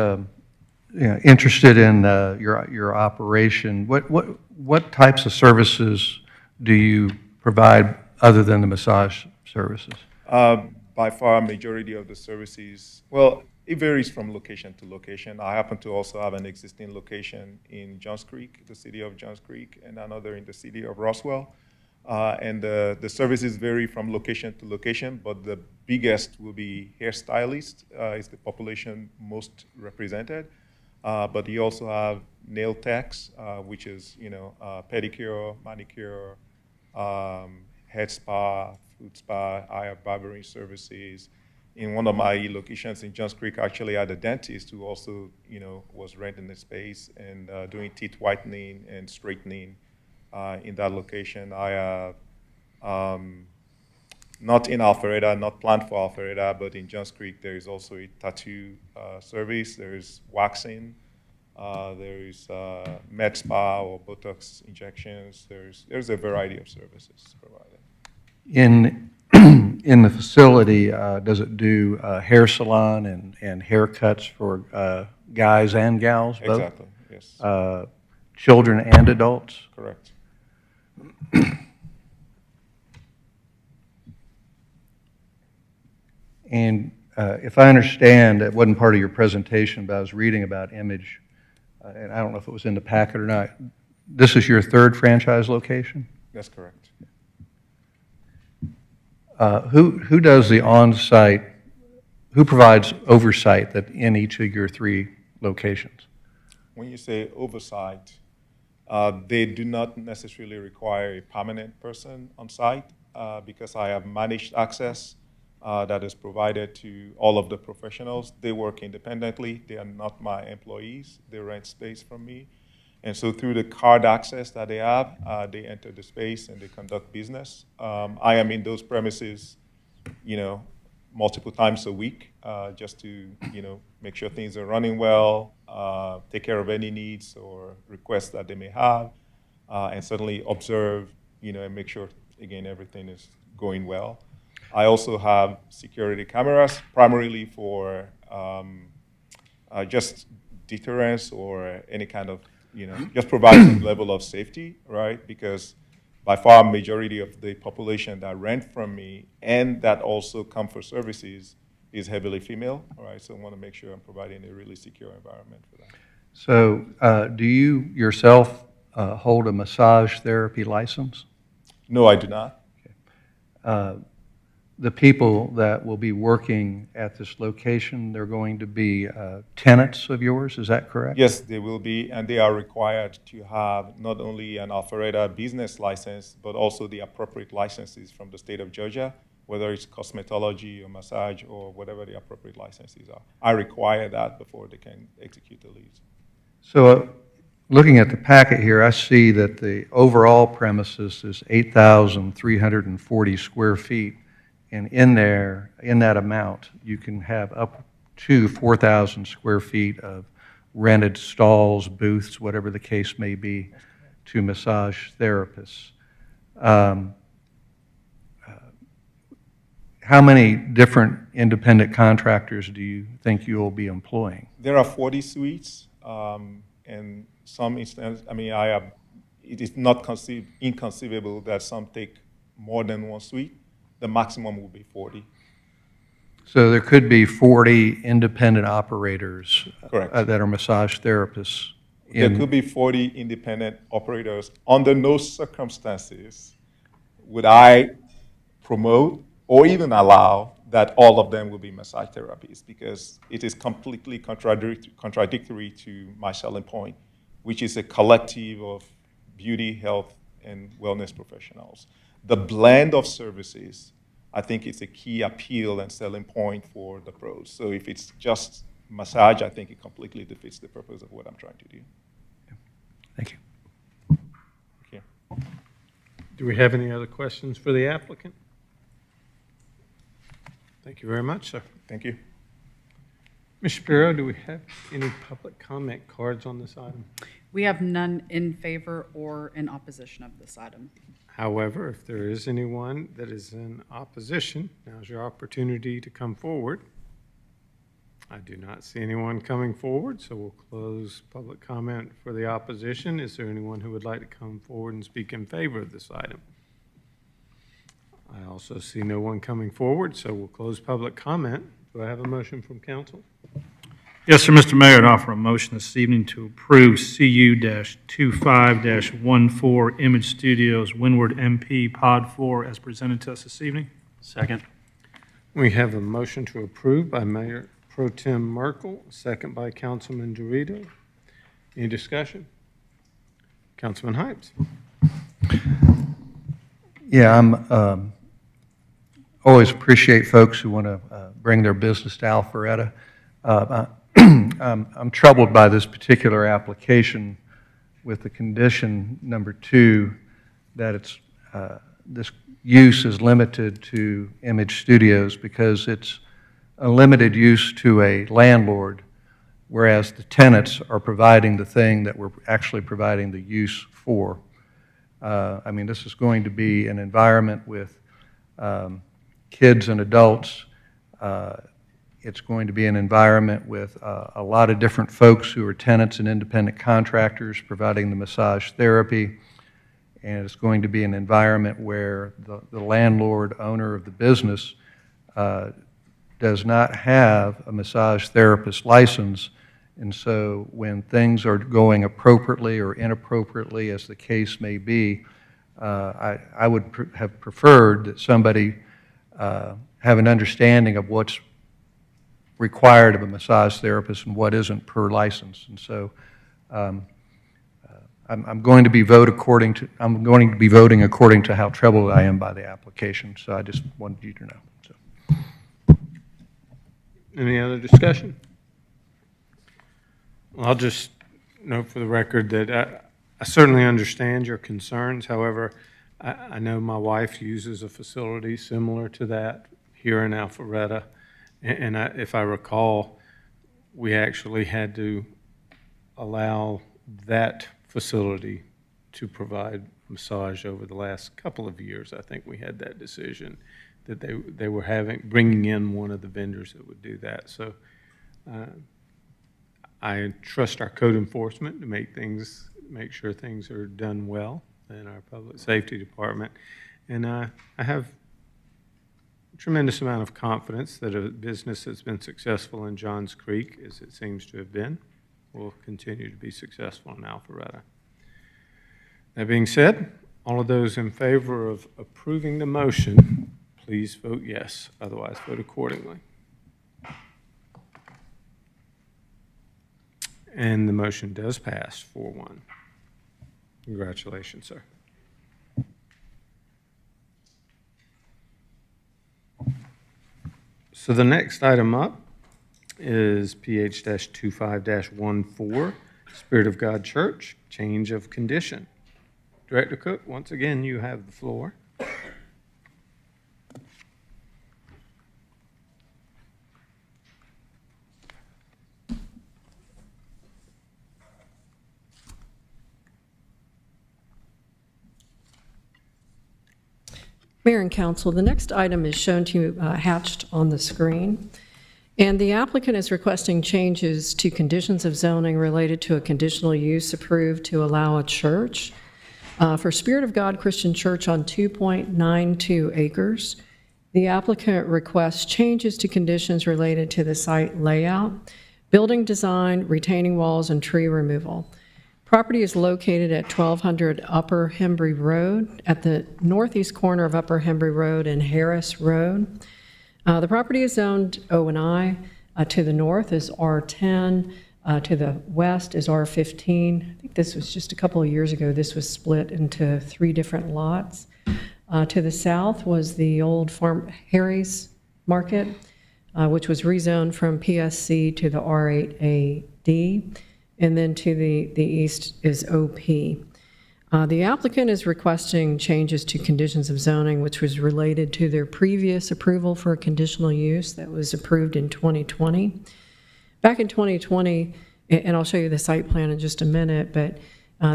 interested in your operation. What types of services do you provide other than the massage services? By far, majority of the services, well, it varies from location to location. I happen to also have an existing location in Johns Creek, the city of Johns Creek, and another in the city of Roswell. And the services vary from location to location, but the biggest will be hairstylists, is the population most represented. But you also have nail techs, which is, pedicure, manicure, head spa, foot spa. I have barbering services. In one of my locations in Johns Creek, I actually had a dentist who also, was renting the space and doing teeth whitening and straightening in that location. I have, not in Alpharetta, not planned for Alpharetta, but in Johns Creek, there is also a tattoo service. There is waxing. There is med spa or Botox injections. There's a variety of services provided. In the facility, does it do hair salon and haircuts for guys and gals both? Exactly, yes. Children and adults? Correct. And if I understand, it wasn't part of your presentation, but I was reading about Image, and I don't know if it was in the packet or not. This is your third franchise location? That's correct. Who does the on-site, who provides oversight that in each of your three locations? When you say oversight, they do not necessarily require a permanent person on site because I have managed access that is provided to all of the professionals. They work independently. They are not my employees. They rent space from me. And so through the card access that they have, they enter the space and they conduct business. I am in those premises, multiple times a week just to, make sure things are running well, take care of any needs or requests that they may have, and certainly observe, and make sure, again, everything is going well. I also have security cameras, primarily for just deterrence or any kind of, just provide some level of safety, right? Because by far, majority of the population that rent from me and that also come for services is heavily female, right? So I want to make sure I'm providing a really secure environment for that. So do you yourself hold a massage therapy license? No, I do not. Okay. The people that will be working at this location, they're going to be tenants of yours, is that correct? Yes, they will be, and they are required to have not only an Alpharetta business license, but also the appropriate licenses from the state of Georgia, whether it's cosmetology or massage or whatever the appropriate licenses are. I require that before they can execute the lease. So looking at the packet here, I see that the overall premises is 8,340 square feet. And in that amount, you can have up to 4,000 square feet of rented stalls, booths, whatever the case may be, to massage therapists. How many different independent contractors do you think you will be employing? There are 40 suites, and some instances, it is not inconceivable that some take more than one suite. The maximum will be 40. So there could be 40 independent operators Correct. That are massage therapists. There could be 40 independent operators. Under no circumstances would I promote or even allow that all of them will be massage therapists, because it is completely contradictory to my selling point, which is a collective of beauty, health, and wellness professionals. The blend of services, I think, is a key appeal and selling point for the pros. So if it's just massage, I think it completely defeats the purpose of what I'm trying to do. Thank you. Okay. Do we have any other questions for the applicant? Thank you very much, sir. Thank you. Ms. Shapiro, do we have any public comment cards on this item? We have none in favor or in opposition of this item. However, if there is anyone that is in opposition, now's your opportunity to come forward. I do not see anyone coming forward, so we'll close public comment for the opposition. Is there anyone who would like to come forward and speak in favor of this item? I also see no one coming forward, so we'll close public comment. Do I have a motion from council? Yes, sir, Mr. Mayor, I'd offer a motion this evening to approve CU-25-14 Image Studios Windward MP Pod 4 as presented to us this evening. Second. We have a motion to approve by Mayor Pro Tem Merkel, second by Councilman Dorito. Any discussion? Councilman Hypes. Yeah, I'm always appreciate folks who want to bring their business to Alpharetta. I'm troubled by this particular application with the condition number 2 that it's this use is limited to Image Studios because it's a limited use to a landlord, whereas the tenants are providing the thing that we're actually providing the use for. I mean, this is going to be an environment with kids and adults. It's going to be an environment with a lot of different folks who are tenants and independent contractors providing the massage therapy. And it's going to be an environment where the landlord, owner of the business, does not have a massage therapist license. And so when things are going appropriately or inappropriately, as the case may be, I would have preferred that somebody have an understanding of what's required of a massage therapist and what isn't per license. And so I'm going to be voting according to how troubled I am by the application. So I just wanted you to know. So. Any other discussion? Well, I'll just note for the record that I certainly understand your concerns. However, I know my wife uses a facility similar to that here in Alpharetta. And if I recall, we actually had to allow that facility to provide massage over the last couple of years. I think we had that decision that they were bringing in one of the vendors that would do that. So I trust our code enforcement to make sure things are done well in our public safety department. And I have a tremendous amount of confidence that a business that's been successful in Johns Creek, as it seems to have been, will continue to be successful in Alpharetta. That being said, all of those in favor of approving the motion, please vote yes. Otherwise, vote accordingly. And the motion does pass 4-1. Congratulations, sir. So the next item up is PH-25-14, Spirit of God Church, change of condition. Director Cook, once again, you have the floor. Mayor and Council, the next item is shown to you hatched on the screen. And the applicant is requesting changes to conditions of zoning related to a conditional use approved to allow a church for Spirit of God Christian Church on 2.92 acres. The applicant requests changes to conditions related to the site layout, building design, retaining walls, and tree removal. Property is located at 1200 Upper Hembry Road at the northeast corner of Upper Hembry Road and Harris Road. The property is zoned O&I. To the north is R10. To the west is R15. I think this was just a couple of years ago. This was split into 3 different lots. To the south was the old Farm Harry's Market, which was rezoned from PSC to the R8AD. And then to the east is OP. The applicant is requesting changes to conditions of zoning, which was related to their previous approval for a conditional use that was approved in 2020. Back in 2020, and I'll show you the site plan in just a minute, but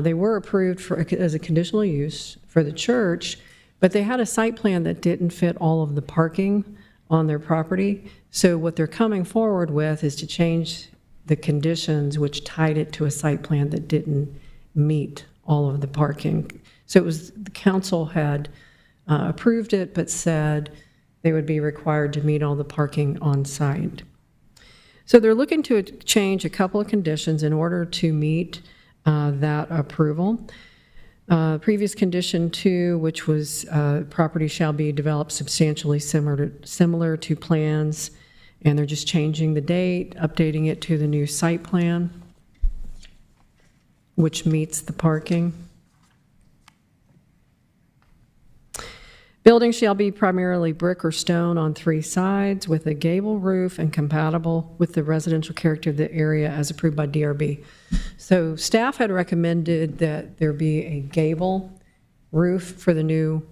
they were approved as a conditional use for the church, but they had a site plan that didn't fit all of the parking on their property. So what they're coming forward with is to change the conditions which tied it to a site plan that didn't meet all of the parking. So it was, the council had approved it, but said they would be required to meet all the parking on site. So they're looking to change a couple of conditions in order to meet that approval. Previous condition 2, which was property shall be developed substantially similar to plans, and they're just changing the date, updating it to the new site plan, which meets the parking. Building shall be primarily brick or stone on 3 sides with a gable roof and compatible with the residential character of the area as approved by DRB. So staff had recommended that there be a gable roof for the new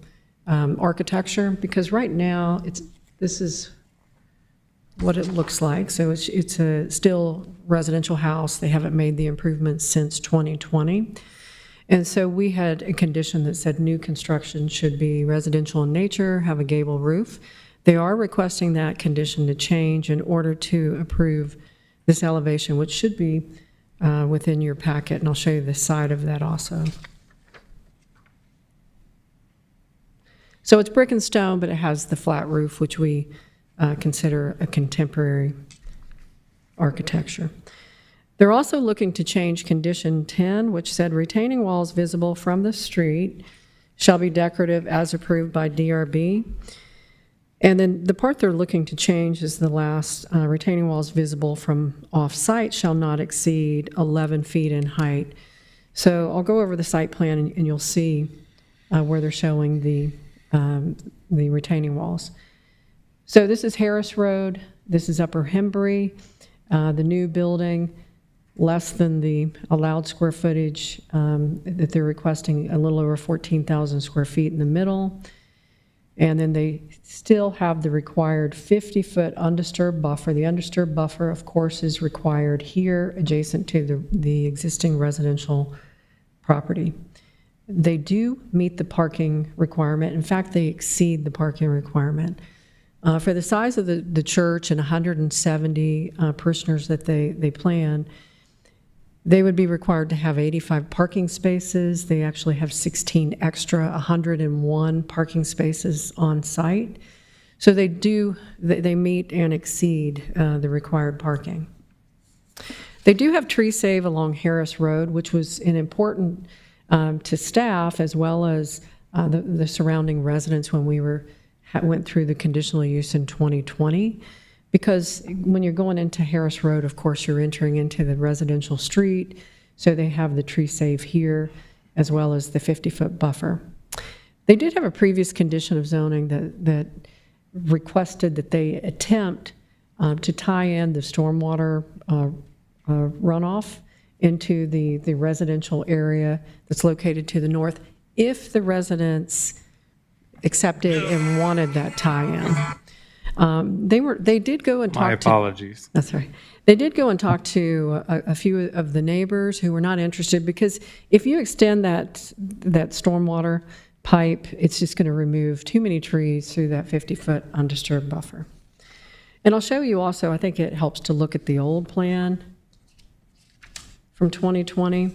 architecture, because right now this is what it looks like. So it's a still residential house. They haven't made the improvements since 2020. And so we had a condition that said new construction should be residential in nature, have a gable roof. They are requesting that condition to change in order to approve this elevation, which should be within your packet, and I'll show you the side of that also. So it's brick and stone, but it has the flat roof, which we consider a contemporary architecture. They're also looking to change condition 10, which said retaining walls visible from the street shall be decorative as approved by DRB. And then the part they're looking to change is the last, retaining walls visible from off-site shall not exceed 11 feet in height. So I'll go over the site plan and you'll see where they're showing the retaining walls. So this is Harris Road, this is Upper Hembury, the new building, less than the allowed square footage that they're requesting, a little over 14,000 square feet in the middle. And then they still have the required 50-foot undisturbed buffer. The undisturbed buffer, of course, is required here adjacent to the existing residential property. They do meet the parking requirement. In fact, they exceed the parking requirement. For the size of the church and 170 parishioners that they plan, they would be required to have 85 parking spaces. They actually have 16 extra, 101 parking spaces on site. So they meet and exceed the required parking. They do have tree save along Harris Road, which was an important to staff as well as the surrounding residents when we went through the conditional use in 2020. Because when you're going into Harris Road, of course, you're entering into the residential street, so they have the tree save here, as well as the 50-foot buffer. They did have a previous condition of zoning that requested that they attempt to tie in the stormwater runoff into the residential area that's located to the north, if the residents accepted and wanted that tie-in. They did go and talk to... My apologies. That's right. They did go and talk to a few of the neighbors who were not interested, because if you extend that stormwater pipe, it's just going to remove too many trees through that 50-foot undisturbed buffer. And I'll show you also, I think it helps to look at the old plan from 2020.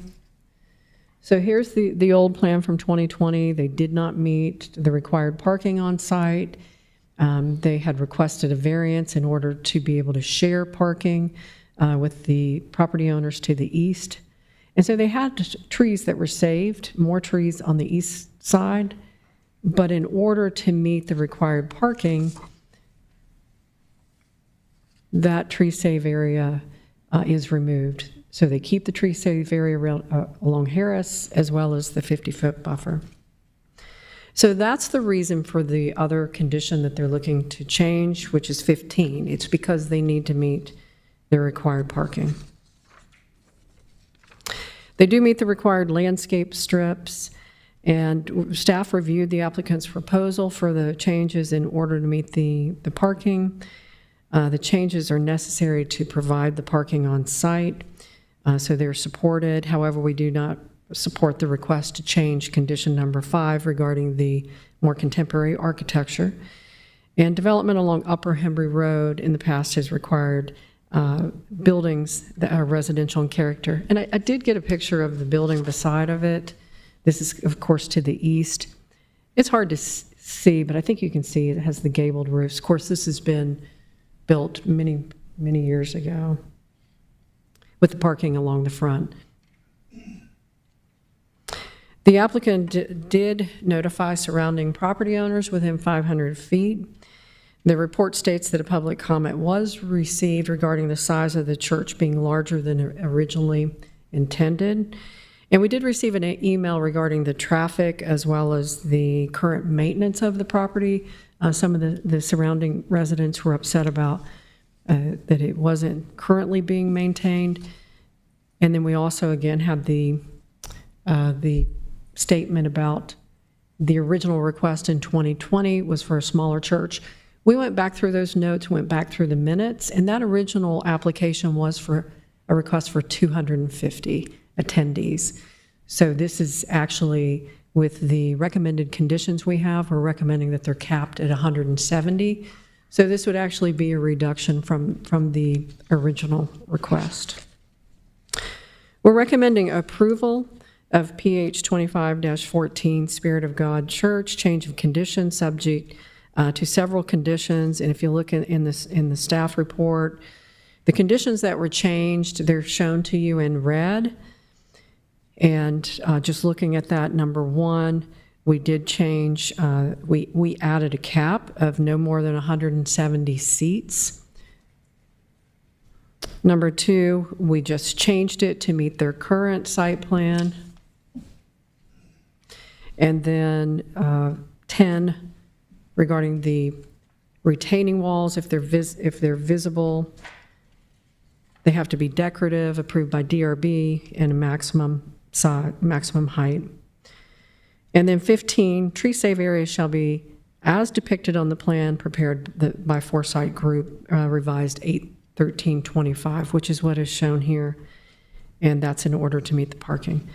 So here's the old plan from 2020. They did not meet the required parking on site. They had requested a variance in order to be able to share parking with the property owners to the east. And so they had trees that were saved, more trees on the east side, but in order to meet the required parking, that tree save area is removed. So they keep the tree-safe area along Harris as well as the 50-foot buffer. So that's the reason for the other condition that they're looking to change, which is 15. It's because they need to meet their required parking. They do meet the required landscape strips, and staff reviewed the applicant's proposal for the changes in order to meet the parking. The changes are necessary to provide the parking on site, so they're supported. However, we do not support the request to change condition number 5 regarding the more contemporary architecture. And development along Upper Hembry Road in the past has required buildings that are residential in character. And I did get a picture of the building beside of it. This is, of course, to the east. It's hard to see, but I think you can see it has the gabled roofs. Of course, this has been built many, many years ago with the parking along the front. The applicant did notify surrounding property owners within 500 feet. The report states that a public comment was received regarding the size of the church being larger than originally intended. And we did receive an email regarding the traffic as well as the current maintenance of the property. Some of the surrounding residents were upset about that it wasn't currently being maintained. And then we also, again, had the statement about the original request in 2020 was for a smaller church. We went back through those notes, went back through the minutes, and that original application was for a request for 250 attendees. So this is actually, with the recommended conditions we have, we're recommending that they're capped at 170. So this would actually be a reduction from the original request. We're recommending approval of PH 25-14 Spirit of God Church, change of condition subject to several conditions. And if you look in the staff report, the conditions that were changed, they're shown to you in red. And just looking at that, number 1, we did change, we added a cap of no more than 170 seats. Number 2, we just changed it to meet their current site plan. And then 10, regarding the retaining walls, if they're visible, they have to be decorative, approved by DRB, and a maximum height. And then 15, tree save areas shall be as depicted on the plan prepared by Foresight Group, revised 8/13/25, which is what is shown here, and that's in order to meet the parking.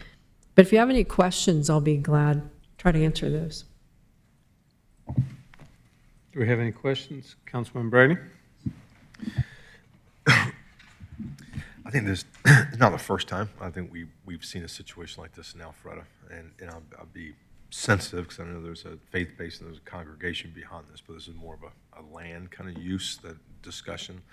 But if you have any questions, I'll be glad to try to answer those. Do we have any questions? Councilman Brady? I think this is not the first time. I think we've seen a situation like this in Alpharetta, and I'll be sensitive because I know there's a faith base and there's a congregation behind this, but this is more of a land kind of use, that discussion.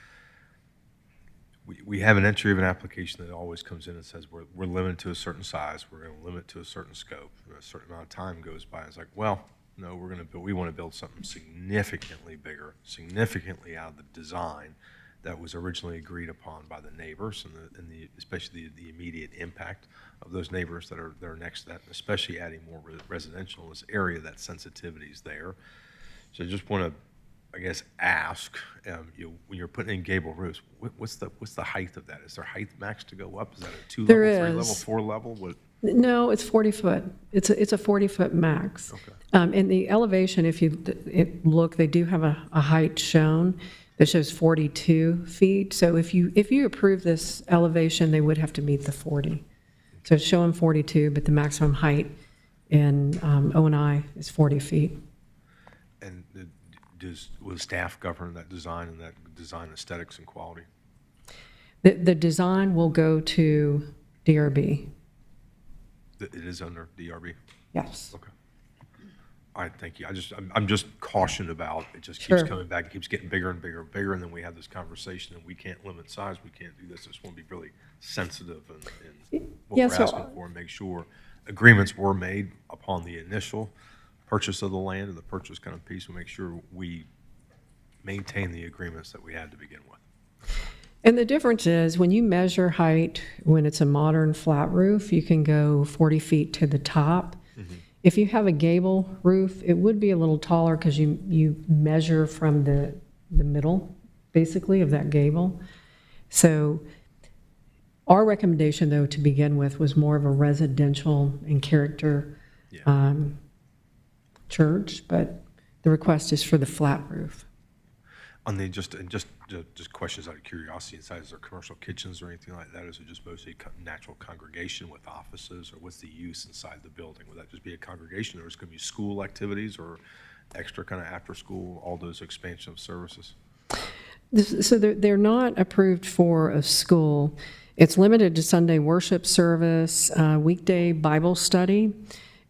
We have an entry of an application that always comes in and says we're limited to a certain size, we're going to limit to a certain scope, and a certain amount of time goes by. It's like, well, no, we want to build something significantly bigger, significantly out of the design that was originally agreed upon by the neighbors and especially the immediate impact of those neighbors that are next to that, and especially adding more residential in this area, that sensitivity is there. So I just want to, I guess, ask, when you're putting in gable roofs, what's the height of that? Is there height max to go up? Is that a 2 level, 3 level, 4 level? What? No, it's 40 foot. It's a 40 foot max. Okay. In the elevation, if you look, they do have a height shown that shows 42 feet. So if you approve this elevation, they would have to meet the 40. So it's showing 42, but the maximum height in O&I is 40 feet. And will staff govern that design and that design aesthetics and quality? The design will go to DRB. It is under DRB? Yes. Okay. All right, thank you. I'm just cautioned about it. Just keeps Sure. coming back, it keeps getting bigger and bigger and bigger, and then we have this conversation and we can't limit size, we can't do this. I just want to be really sensitive in what Yeah, we're so- asking for and make sure agreements were made upon the initial purchase of the land and the purchase kind of piece. We make sure we maintain the agreements that we had to begin with. And the difference is, when you measure height, when it's a modern flat roof, you can go 40 feet to the top. If you have a gable roof, it would be a little taller because you measure from the middle, basically, of that gable. So our recommendation, though, to begin with, was more of a residential in character church, but the request is for the flat roof. On the, just questions out of curiosity, inside, is there commercial kitchens or anything like that? Is it just mostly natural congregation with offices, or what's the use inside the building? Would that just be a congregation, or is it going to be school activities or extra kind of after school, all those expansion of services? So they're not approved for a school. It's limited to Sunday worship service, weekday Bible study,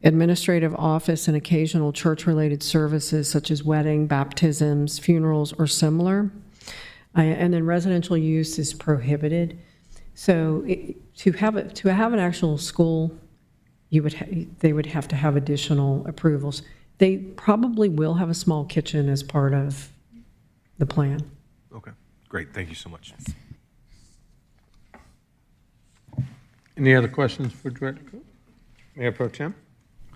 administrative office, and occasional church-related services such as wedding, baptisms, funerals, or similar. And then residential use is prohibited. So to have an actual school, they would have to have additional approvals. They probably will have a small kitchen as part of the plan. Okay, great. Thank you so much. Any other questions for Director Cook? Mayor Pro Tem?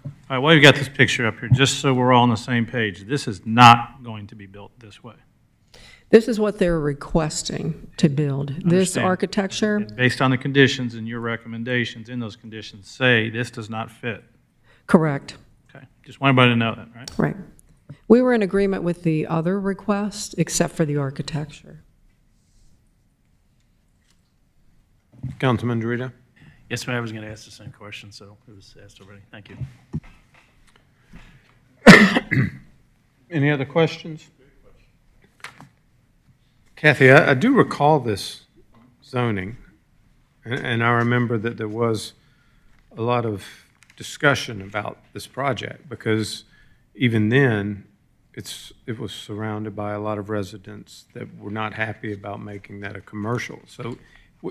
All right, while you've got this picture up here, just so we're all on the same page, this is not going to be built this way. This is what they're requesting to build. This Understand. architecture, And based on the conditions and your recommendations in those conditions, say this does not fit. correct, Okay, just want everybody to know that, right? right. We were in agreement with the other request, except for the architecture. Councilman Dorito? Yes, ma'am, I was going to ask the same question, so it was asked already. Thank you. Any other questions? Kathy, I do recall this zoning, and I remember that there was a lot of discussion about this project, because even then, it was surrounded by a lot of residents that were not happy about making that a commercial. So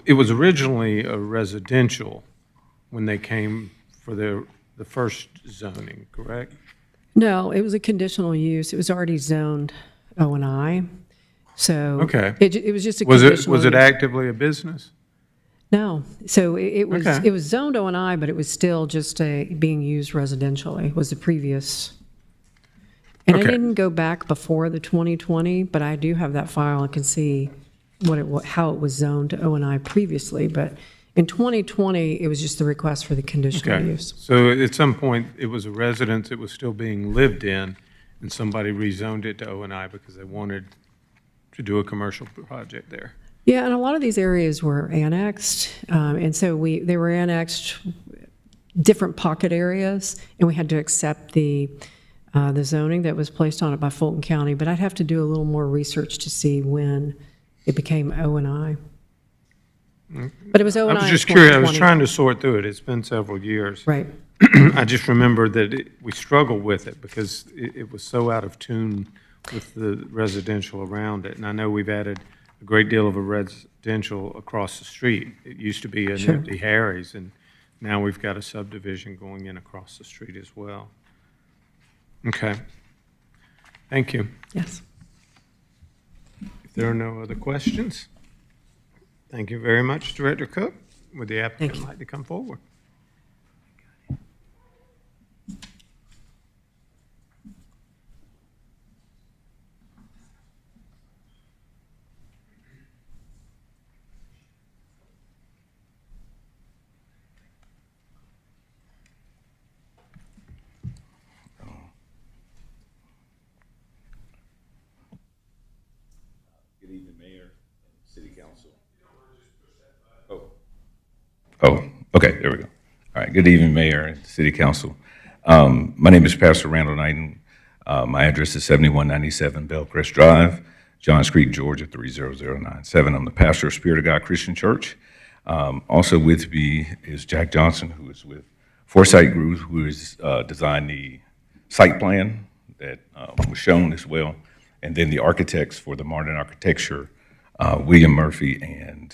it was originally a residential when they came for the first zoning, correct? No, it was a conditional use. It was already zoned O&I, so. Okay. It was just a Was conditional it use. actively a business? No, so it was, Okay. it was zoned O&I, but it was still just being used residentially, was the previous. And I Okay. didn't go back before the 2020, but I do have that file. I can see how it was zoned to O&I previously, but in 2020, it was just the request for the conditional Okay. use. So at some point, it was a residence, it was still being lived in, and somebody rezoned it to O&I because they wanted to do a commercial project there. Yeah, and a lot of these areas were annexed, and so they were annexed different pocket areas, and we had to accept the zoning that was placed on it by Fulton County, but I'd have to do a little more research to see when it became O&I. But it was O&I I was in just curious, I was 2020. trying to sort through it, it's been several years. Right. I just remember that we struggled with it because it was so out of tune with the residential around it. And I know we've added a great deal of a residential across the street. It used to be an Sure. empty Harry's, and now we've got a subdivision going in across the street as well. Okay. Thank you. Yes. If there are no other questions, thank you very much, Director Cook. Would the applicant like to come forward? Good evening, Mayor and City Council. Oh, okay, there we go. All right, good evening, Mayor and City Council. My name is Pastor Randall Knighton. My address is 7197 Bellcrest Drive, Johns Creek, Georgia, 30097. I'm the pastor of Spirit of God Christian Church. Also with me is Jack Johnson, who is with Foresight Group, who has designed the site plan that was shown as well, and then the architects for the modern architecture, William Murphy and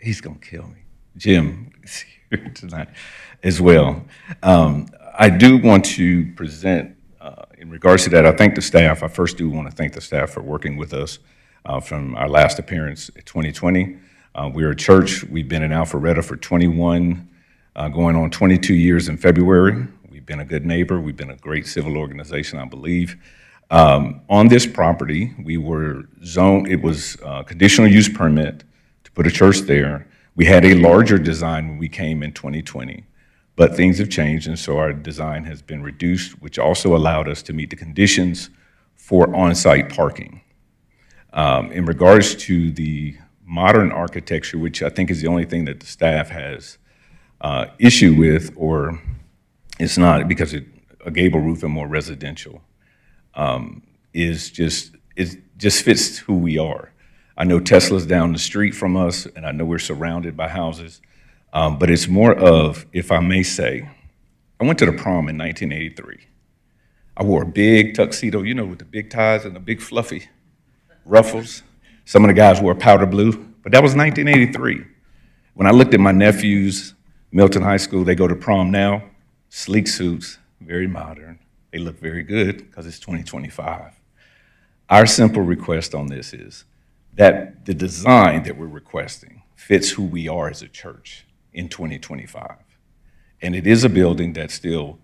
he's gonna kill me, Jim is here tonight as well. I do want to present, in regards to that, I thank the staff. I first do want to thank the staff for working with us from our last appearance in 2020. We're a church. We've been in Alpharetta for 21, going on 22 years in February. We've been a good neighbor. We've been a great civil organization, I believe. On this property, we were zoned, it was a conditional use permit to put a church there. We had a larger design when we came in 2020, but things have changed, and so our design has been reduced, which also allowed us to meet the conditions for on-site parking. In regards to the modern architecture, which I think is the only thing that the staff has issue with, or it's not because a gable roof and more residential, it just fits who we are. I know Tesla's down the street from us, and I know we're surrounded by houses, but it's more of, if I may say, I went to the prom in 1983. I wore a big tuxedo, you know, with the big ties and the big fluffy ruffles. Some of the guys wore powder blue, but that was 1983. When I looked at my nephews, Milton High School, they go to prom now, sleek suits, very modern. They look very good because it's 2025. Our simple request on this is that the design that we're requesting fits who we are as a church in 2025. And it is a building that still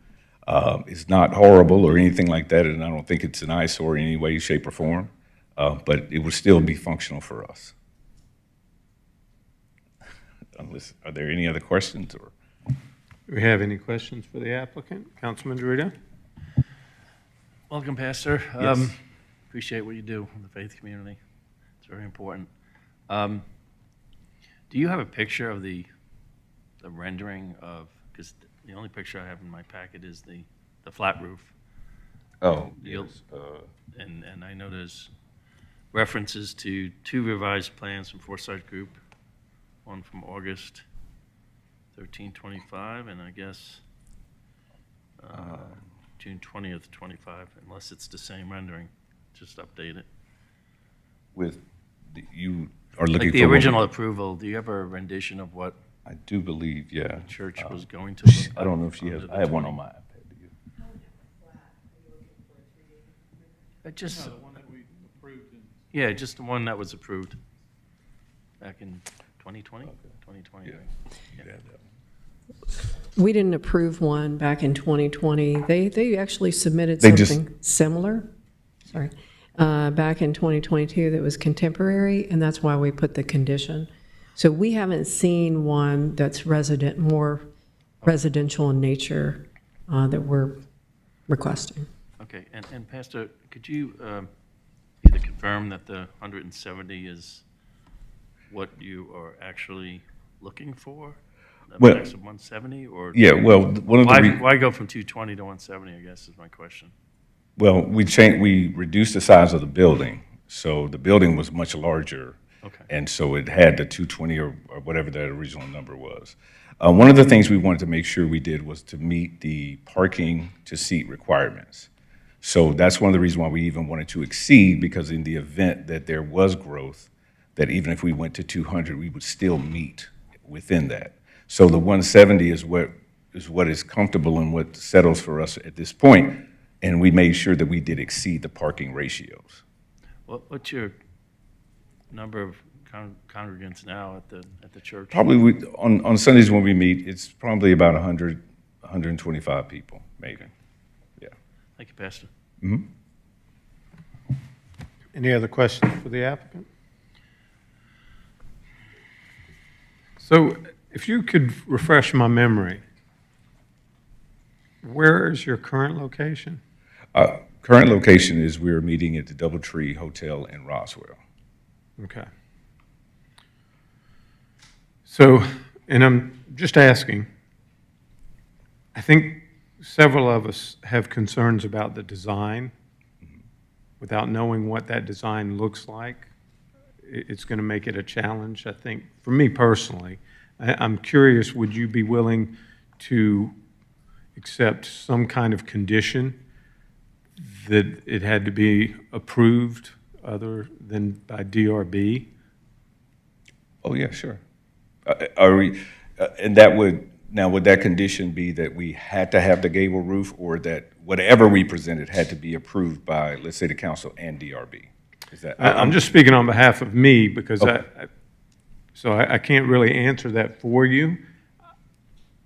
is not horrible or anything like that, and I don't think it's an eyesore in any way, shape, or form, but it would still be functional for us. Are there any other questions? Or? Do we have any questions for the applicant? Councilman Dorito? Welcome, Pastor. Yes. Appreciate what you do in the faith community. It's very important. Do you have a picture of the rendering of, because the only picture I have in my packet is the flat roof. Oh, You'll- yes. And I know there's references to 2 revised plans from Foresight Group, one from August 13/25, and I guess June 20th, 25, unless it's the same rendering. Just update it. You are looking Like the for one- original approval, do you have a rendition of what I do believe, yeah. the church was going to? I don't know if she has, I have one on my iPad. Do you? Just, The one that we approved in. yeah, just the one that was approved back in 2020, 2020. Yeah. You have that one. We didn't approve one back in 2020. They actually submitted They just- something similar, sorry, back in 2022 that was contemporary, and that's why we put the condition. So we haven't seen one that's more residential in nature that we're requesting. Okay, and Pastor, could you either confirm that the 170 is what you are actually looking for? A Well- max of 170, or? Yeah, well, one of the. Why go from 220 to 170, I guess, is my question. Well, we reduced the size of the building, so the building was much larger. Okay. And so it had the 220 or whatever that original number was. One of the things we wanted to make sure we did was to meet the parking to seat requirements. So that's one of the reasons why we even wanted to exceed, because in the event that there was growth, that even if we went to 200, we would still meet within that. So the 170 is what is comfortable and what settles for us at this point. And we made sure that we did exceed the parking ratios. What's your number of congregants now at the church? Probably on Sundays when we meet, it's probably about 100, 125 people, maybe. Yeah. Thank you, Pastor. Any other questions for the applicant? So if you could refresh my memory, where is your current location? Current location is we're meeting at the DoubleTree Hotel in Roswell. Okay. So, and I'm just asking, I think several of us have concerns about the design. Without knowing what that design looks like, it's going to make it a challenge, I think, for me personally. I'm curious, would you be willing to accept some kind of condition that it had to be approved other than by DRB? Oh, yeah, sure. And that would that condition be that we had to have the gable roof, or that whatever we presented had to be approved by, let's say, the council and DRB? Is that, I'm just speaking on behalf of me because Okay. I can't really answer that for you.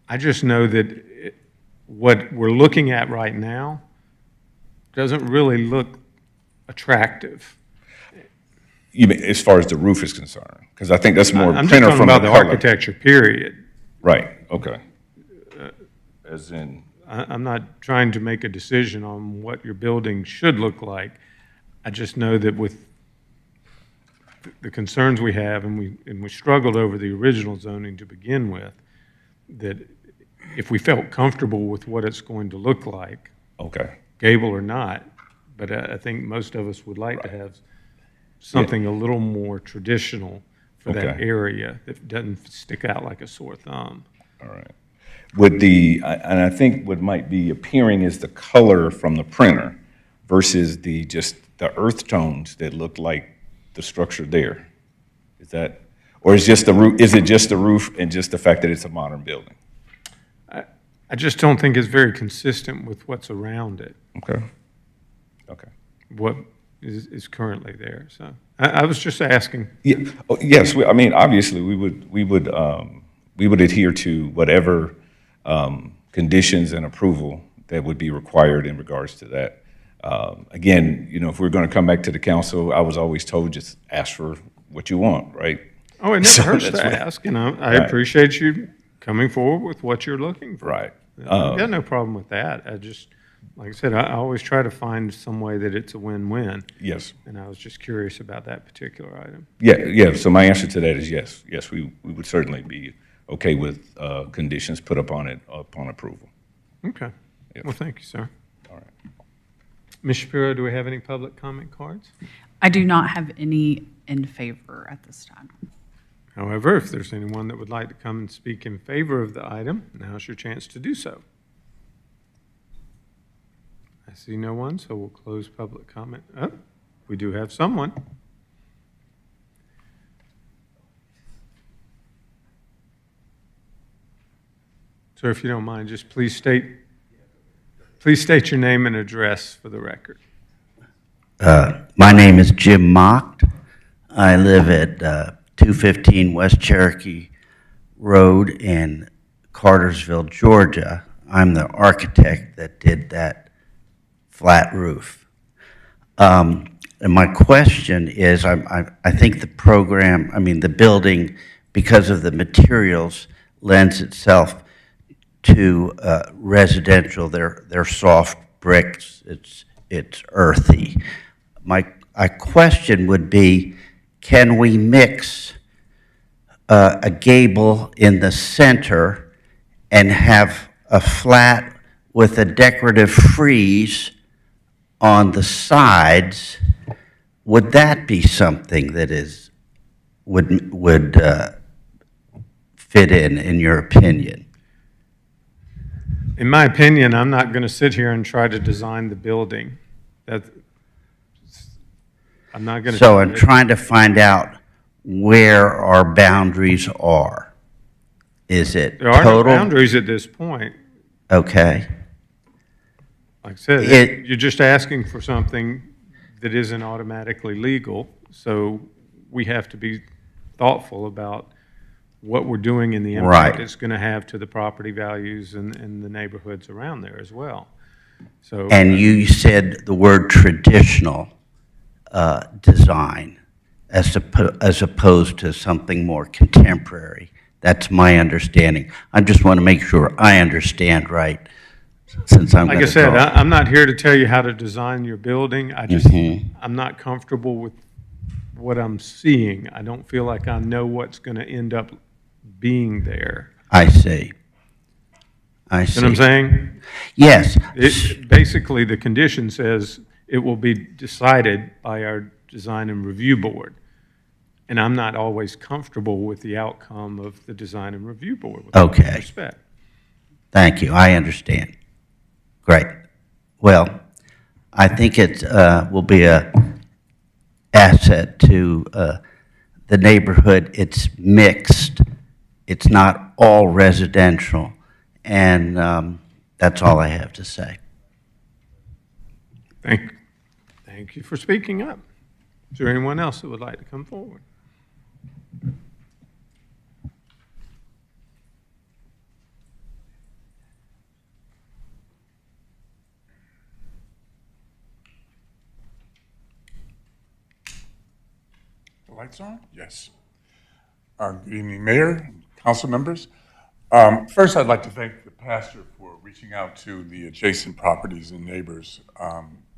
I just know that what we're looking at right now doesn't really look attractive. you mean, as far as the roof is concerned? Because I think that's more I'm just printer talking from about the the color. architecture, period. Right, okay. As in, I'm not trying to make a decision on what your building should look like. I just know that with the concerns we have, and we struggled over the original zoning to begin with, that if we felt comfortable with what it's going to look like, okay. gable or not, but I think most of us would like to have something a little more traditional for that Okay. area that doesn't stick out like a sore thumb. All right. Would and I think what might be appearing is the color from the printer versus just the earth tones that look like the structure there. Is that, or is just the roof, is it just the roof and just the fact that it's a modern building? I just don't think it's very consistent with what's around it, Okay. Okay. what is currently there. So I was just asking. Yeah, oh, yes, I mean, obviously, we would adhere to whatever conditions and approval that would be required in regards to that. Again, if we're going to come back to the council, I was always told, just ask for what you want, right? Oh, it never So hurts that's to what- ask, and I Right. appreciate you coming forward with what you're looking for. Right. I've got no problem with that. I just, like I said, I always try to find some way that it's a win-win, Yes. and I was just curious about that particular item. Yeah, so my answer to that is yes. Yes, we would certainly be okay with conditions put upon it upon approval. Okay. Yeah. Well, thank you, sir. All right. Ms. Shapiro, do we have any public comment cards? I do not have any in favor at this time. However, if there's anyone that would like to come and speak in favor of the item, now's your chance to do so. I see no one, so we'll close public comment. Oh, we do have someone. Sir, if you don't mind, just please state your name and address for the record. My name is Jim Mocht. I live at 215 West Cherokee Road in Cartersville, Georgia. I'm the architect that did that flat roof. And my question is, I think the program, the building, because of the materials, lends itself to residential. They're soft bricks. It's earthy. My question would be, can we mix a gable in the center and have a flat with a decorative frieze on the sides? Would that be something that would fit in your opinion? In my opinion, I'm not going to sit here and try to design the building. I'm not going to. So I'm trying to find out where our boundaries are. Is it There are no total? boundaries at this point. Okay. Like I said, It- you're just asking for something that isn't automatically legal, so we have to be thoughtful about what we're doing and the impact Right. it's going to have to the property values and the neighborhoods around there as well. So. And you said the word traditional design as opposed to something more contemporary. That's my understanding. I just want to make sure I understand right, since I'm Like going I to said, talk. I'm not here to tell you how to design your building. I just, I'm not comfortable with what I'm seeing. I don't feel like I know what's going to end up being there. I see. I see. You know what I'm saying? Yes. Basically, the condition says it will be decided by our design and review board. And I'm not always comfortable with the outcome of the design and review board. With all due Okay. respect. Thank you. I understand. Great. Well, I think it will be a asset to the neighborhood. It's mixed. It's not all residential. And that's all I have to say. Thank you for speaking up. Is there anyone else that would like to come forward? The lights on? Yes. Good evening, Mayor, council members. First, I'd like to thank the pastor for reaching out to the adjacent properties and neighbors.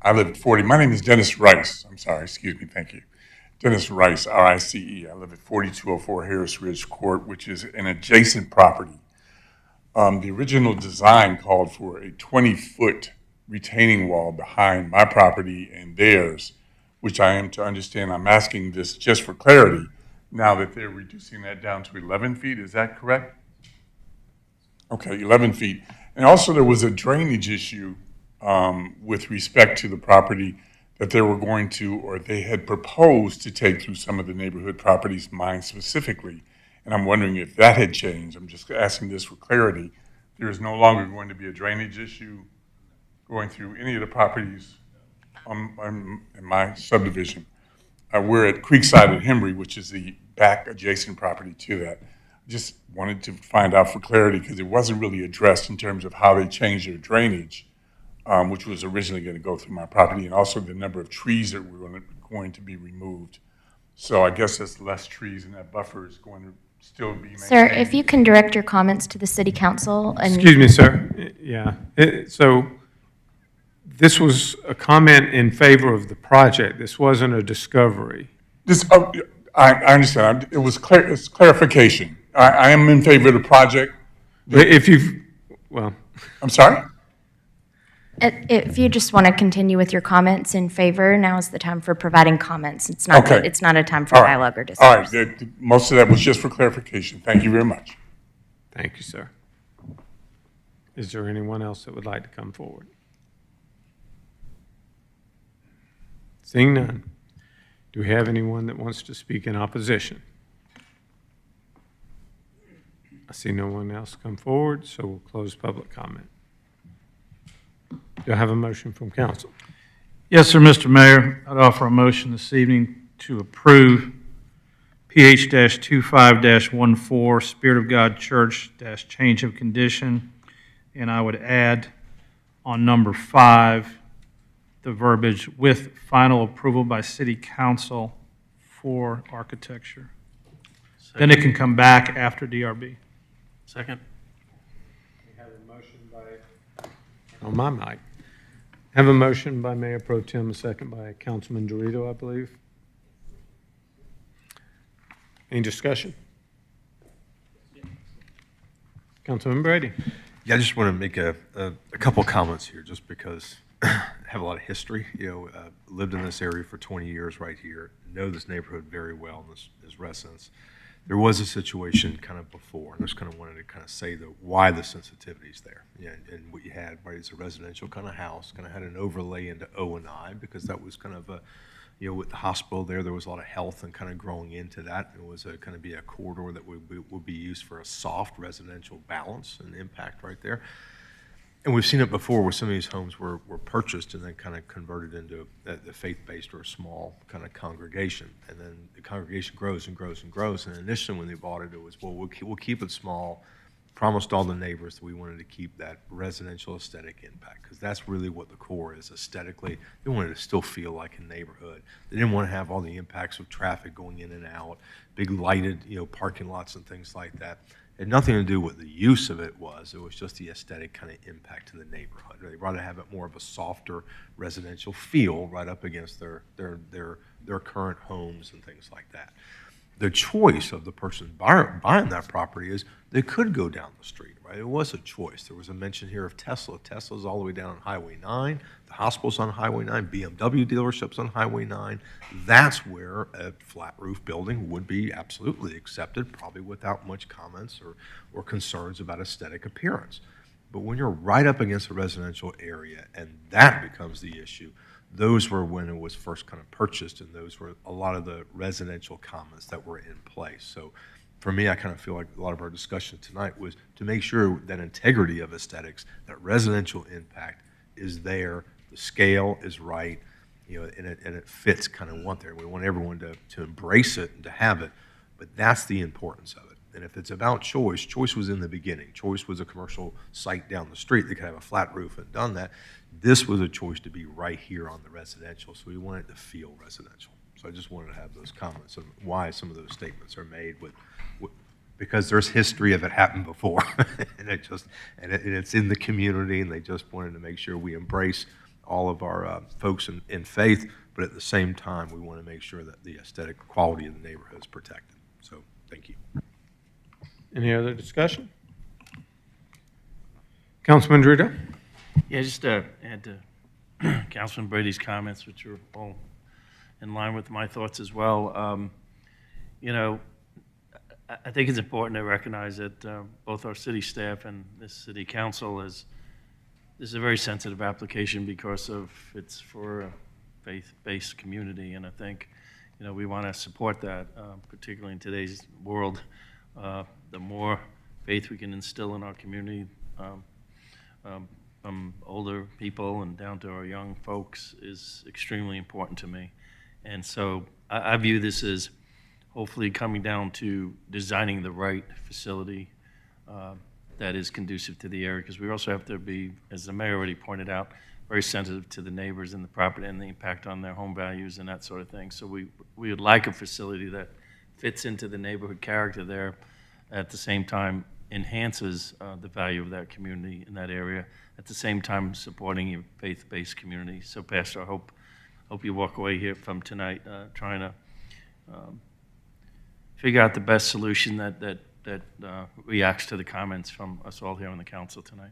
I live at 40, my name is Dennis Rice. I'm sorry, excuse me, thank you. Dennis Rice, R-I-C-E. I live at 4204 Harris Ridge Court, which is an adjacent property. The original design called for a 20-foot retaining wall behind my property and theirs, which I am to understand. I'm asking this just for clarity, now that they're reducing that down to 11 feet. Is that correct? Okay, 11 feet. And also there was a drainage issue with respect to the property that they were going to, or they had proposed to take through some of the neighborhood properties, mine specifically. And I'm wondering if that had changed. I'm just asking this for clarity. There is no longer going to be a drainage issue going through any of the properties in my subdivision. We're at Creekside at Henry, which is the back adjacent property to that. Just wanted to find out for clarity because it wasn't really addressed in terms of how they changed their drainage, which was originally going to go through my property, and also the number of trees that were going to be removed. So I guess there's less trees and that buffer is going to still be maintained. Sir, if you can direct your comments to the city council and... Excuse me, sir. Yeah. So this was a comment in favor of the project. This wasn't a discovery. This, I understand. It was it's clarification. I am in favor of the project. If you've, well... I'm sorry? If you just want to continue with your comments in favor, now is the time for providing comments. It's not, Okay. it's not a time for All right. dialogue or All discourse. right. Most of that was just for clarification. Thank you very much. Thank you, sir. Is there anyone else that would like to come forward? Seeing none, do we have anyone that wants to speak in opposition? I see no one else come forward, so we'll close public comment. Do I have a motion from council? Yes, sir, Mr. Mayor. I'd offer a motion this evening to approve PH-25-14, Spirit of God Church - change of condition. And I would add on number 5, the verbiage with final approval by city council for architecture. Then it can come back after DRB. Second? We have a motion by, on my mic, have a motion by Mayor Pro Tem, a second by Councilman Dorito, I believe. Any discussion? Councilman Brady. Yeah, I just want to make a couple comments here, just because I have a lot of history. Lived in this area for 20 years right here, know this neighborhood very well, as residents. There was a situation kind of before, and I just kind of wanted to kind of say why the sensitivity's there. Yeah, and what you had, right, is a residential kind of house, kind of had an overlay into O&I, because that was kind of a, with the hospital there was a lot of health and kind of growing into that. It was a kind of be a corridor that would be used for a soft residential balance and impact right there. And we've seen it before where some of these homes were purchased and then kind of converted into the faith-based or a small kind of congregation. And then the congregation grows and grows and grows. And initially when they bought it, it was, well, we'll keep it small. Promised all the neighbors that we wanted to keep that residential aesthetic impact, because that's really what the core is aesthetically. They wanted to still feel like a neighborhood. They didn't want to have all the impacts of traffic going in and out, big lighted, parking lots and things like that. It had nothing to do with the use of it was just the aesthetic kind of impact to the neighborhood. They'd rather have it more of a softer residential feel right up against their current homes and things like that. The choice of the person buying that property is they could go down the street, right? It was a choice. There was a mention here of Tesla. Tesla's all the way down on Highway 9. The hospital's on Highway 9. BMW dealership's on Highway 9. That's where a flat roof building would be absolutely accepted, probably without much comments or concerns about aesthetic appearance. But when you're right up against a residential area and that becomes the issue, those were when it was first kind of purchased, and those were a lot of the residential comments that were in place. So for me, I kind of feel like a lot of our discussion tonight was to make sure that integrity of aesthetics, that residential impact is there, the scale is right, and it fits kind of what there. We want everyone to embrace it and to have it, but that's the importance of it. And if it's about choice, choice was in the beginning. Choice was a commercial site down the street that could have a flat roof and done that. This was a choice to be right here on the residential, so we want it to feel residential. So I just wanted to have those comments on why some of those statements are made because there's history of it happened before, and it's in the community, and they just wanted to make sure we embrace all of our folks in faith, but at the same time, we want to make sure that the aesthetic quality of the neighborhood is protected. So, thank you. Any other discussion? Councilman Drita? Yeah, just to add to Councilman Brady's comments, which are all in line with my thoughts as well. I think it's important to recognize that both our city staff and this city council this is a very sensitive application because it's for a faith-based community, and I think we want to support that, particularly in today's world. The more faith we can instill in our community, from older people and down to our young folks, is extremely important to me. And so I view this as hopefully coming down to designing the right facility that is conducive to the area, because we also have to be, as the mayor already pointed out, very sensitive to the neighbors and the property and the impact on their home values and that sort of thing. So we would like a facility that fits into the neighborhood character there, at the same time enhances the value of that community in that area, at the same time supporting a faith-based community. So Pastor, I hope you walk away here from tonight trying to figure out the best solution that reacts to the comments from us all here on the council tonight.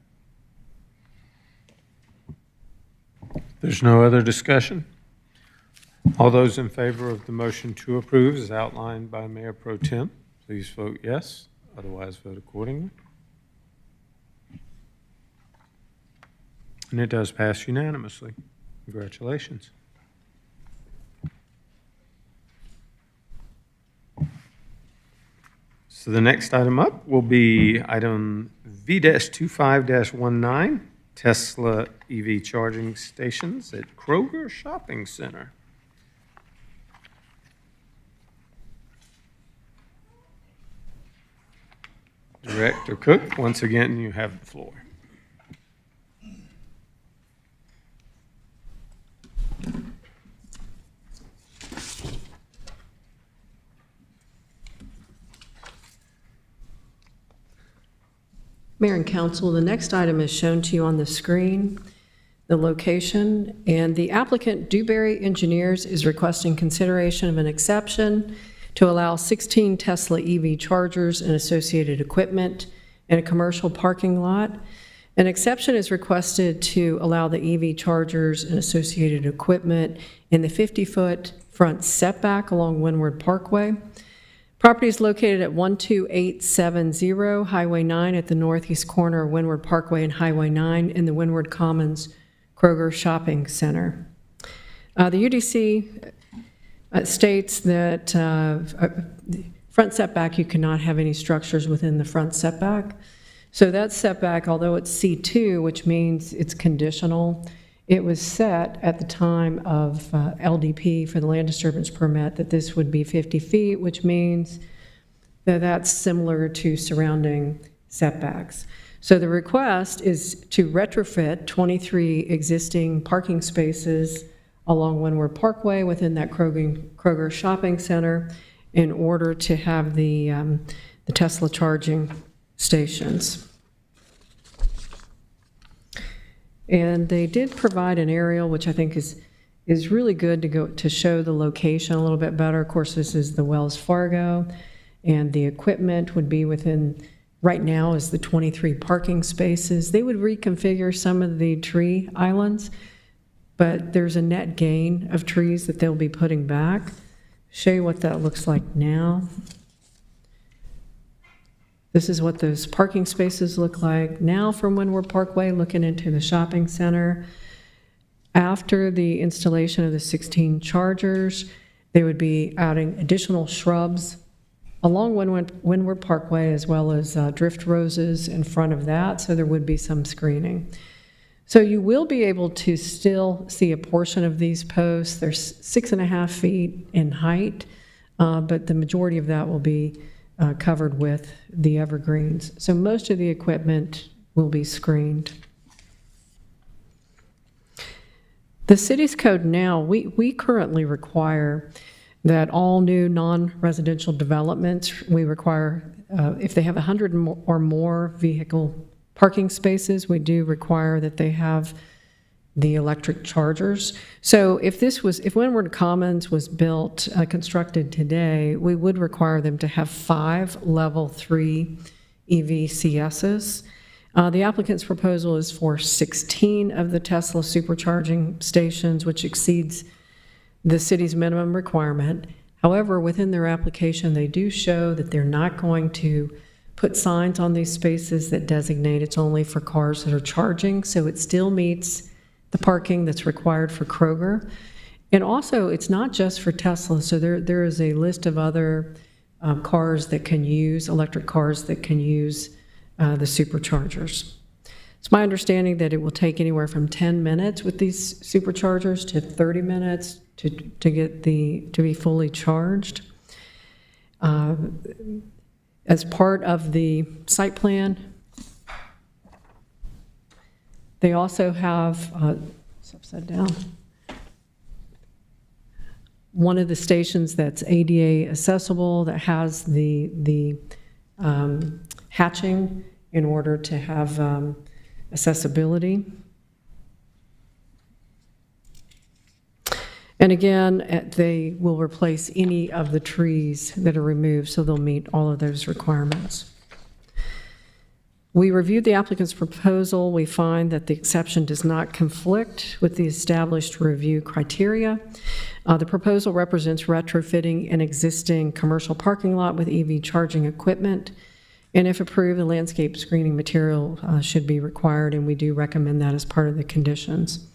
There's no other discussion. All those in favor of the motion to approve as outlined by Mayor Pro Tem, please vote yes. Otherwise, vote accordingly. And it does pass unanimously. Congratulations. So the next item up will be item V-25-19, Tesla EV charging stations at Kroger Shopping Center. Director Cook, once again, you have the floor. Mayor and Council, the next item is shown to you on the screen, the location, and the applicant, Dewberry Engineers, is requesting consideration of an exception to allow 16 Tesla EV chargers and associated equipment in a commercial parking lot. An exception is requested to allow the EV chargers and associated equipment in the 50-foot front setback along Windward Parkway. Property is located at 12870 Highway 9 at the northeast corner of Windward Parkway and Highway 9 in the Windward Commons Kroger Shopping Center. The UDC states that front setback, you cannot have any structures within the front setback. So that setback, although it's C2, which means it's conditional, it was set at the time of LDP for the land disturbance permit that this would be 50 feet, which means that that's similar to surrounding setbacks. So the request is to retrofit 23 existing parking spaces along Windward Parkway within that Kroger Shopping Center in order to have the Tesla charging stations. And they did provide an aerial, which I think is really good to show the location a little bit better. Of course, this is the Wells Fargo, and the equipment would be within, right now is the 23 parking spaces. They would reconfigure some of the tree islands, but there's a net gain of trees that they'll be putting back. Show you what that looks like now. This is what those parking spaces look like now from Windward Parkway, looking into the shopping center. After the installation of the 16 chargers, they would be adding additional shrubs along Windward Parkway, as well as drift roses in front of that, so there would be some screening. So you will be able to still see a portion of these posts. They're 6.5 feet in height, but the majority of that will be covered with the evergreens. So most of the equipment will be screened. The city's code now, we currently require that all new non-residential developments, we require, if they have 100 or more vehicle parking spaces, we do require that they have the electric chargers. So if Windward Commons was built, constructed today, we would require them to have 5 level 3 EVCSs. The applicant's proposal is for 16 of the Tesla supercharging stations, which exceeds the city's minimum requirement. However, within their application, they do show that they're not going to put signs on these spaces that designate it's only for cars that are charging, so it still meets the parking that's required for Kroger. And also, it's not just for Tesla, so there is a list of other cars that can use, electric cars that can use the superchargers. It's my understanding that it will take anywhere from 10 minutes with these superchargers to 30 minutes to be fully charged. As part of the site plan, they also have, it's upside down, one of the stations that's ADA accessible that has the hatching in order to have accessibility. And again, they will replace any of the trees that are removed, so they'll meet all of those requirements. We reviewed the applicant's proposal. We find that the exception does not conflict with the established review criteria. The proposal represents retrofitting an existing commercial parking lot with EV charging equipment. And if approved, the landscape screening material should be required, and we do recommend that as part of the conditions.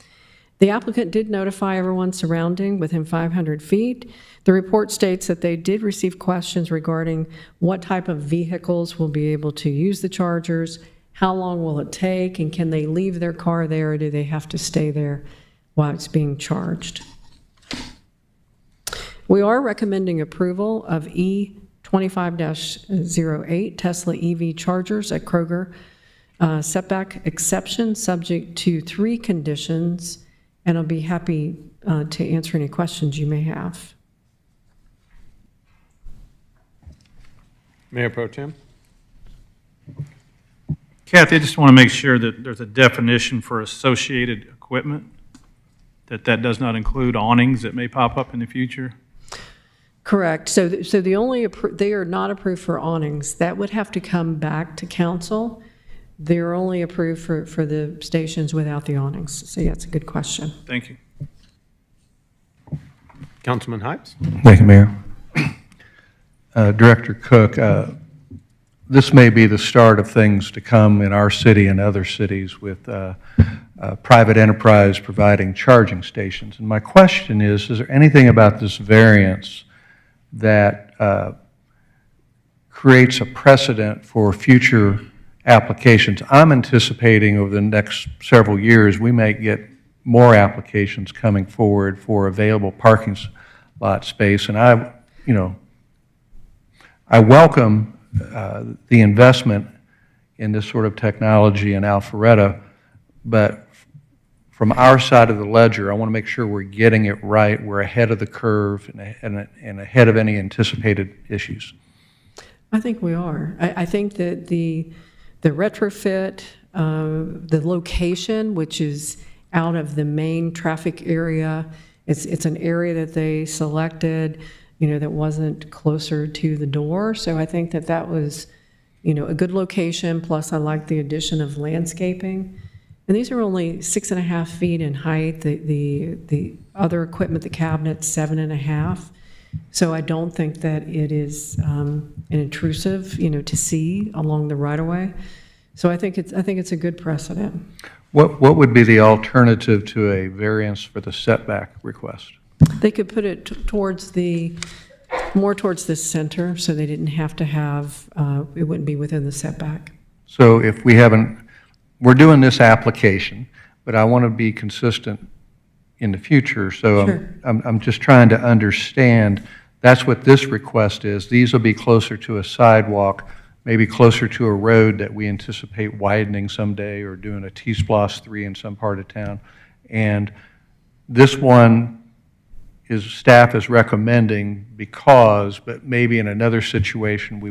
The applicant did notify everyone surrounding within 500 feet. The report states that they did receive questions regarding what type of vehicles will be able to use the chargers, how long will it take, and can they leave their car there, or do they have to stay there while it's being charged? We are recommending approval of E25-08 Tesla EV chargers at Kroger. Setback exception subject to 3 conditions, and I'll be happy to answer any questions you may have. Mayor Pro Tem? Kathy, I just want to make sure that there's a definition for associated equipment, that does not include awnings that may pop up in the future. Correct. So they are not approved for awnings. That would have to come back to council. They're only approved for the stations without the awnings. So yeah, it's a good question. Thank you. Councilman Hipes? Thank you, Mayor. Director Cook, this may be the start of things to come in our city and other cities with private enterprise providing charging stations. And my question is there anything about this variance that creates a precedent for future applications? I'm anticipating over the next several years we may get more applications coming forward for available parking lot space, and I welcome the investment in this sort of technology in Alpharetta, but from our side of the ledger, I want to make sure we're getting it right, we're ahead of the curve and ahead of any anticipated issues. I think we are. I think that the retrofit, the location, which is out of the main traffic area, it's an area that they selected, that wasn't closer to the door. So I think that was, a good location. Plus, I like the addition of landscaping. And these are only 6.5 feet in height. The other equipment, the cabinet, 7.5. So I don't think that it is intrusive, to see along the right-of-way. So I think it's a good precedent. What would be the alternative to a variance for the setback request? They could put it more towards the center, so they didn't have to have, it wouldn't be within the setback. So if we're doing this application, but I want to be consistent in the future. So Sure. I'm just trying to understand, that's what this request is. These will be closer to a sidewalk, maybe closer to a road that we anticipate widening someday or doing a T-Splosh 3 in some part of town. And this one is, staff is recommending because, but maybe in another situation, we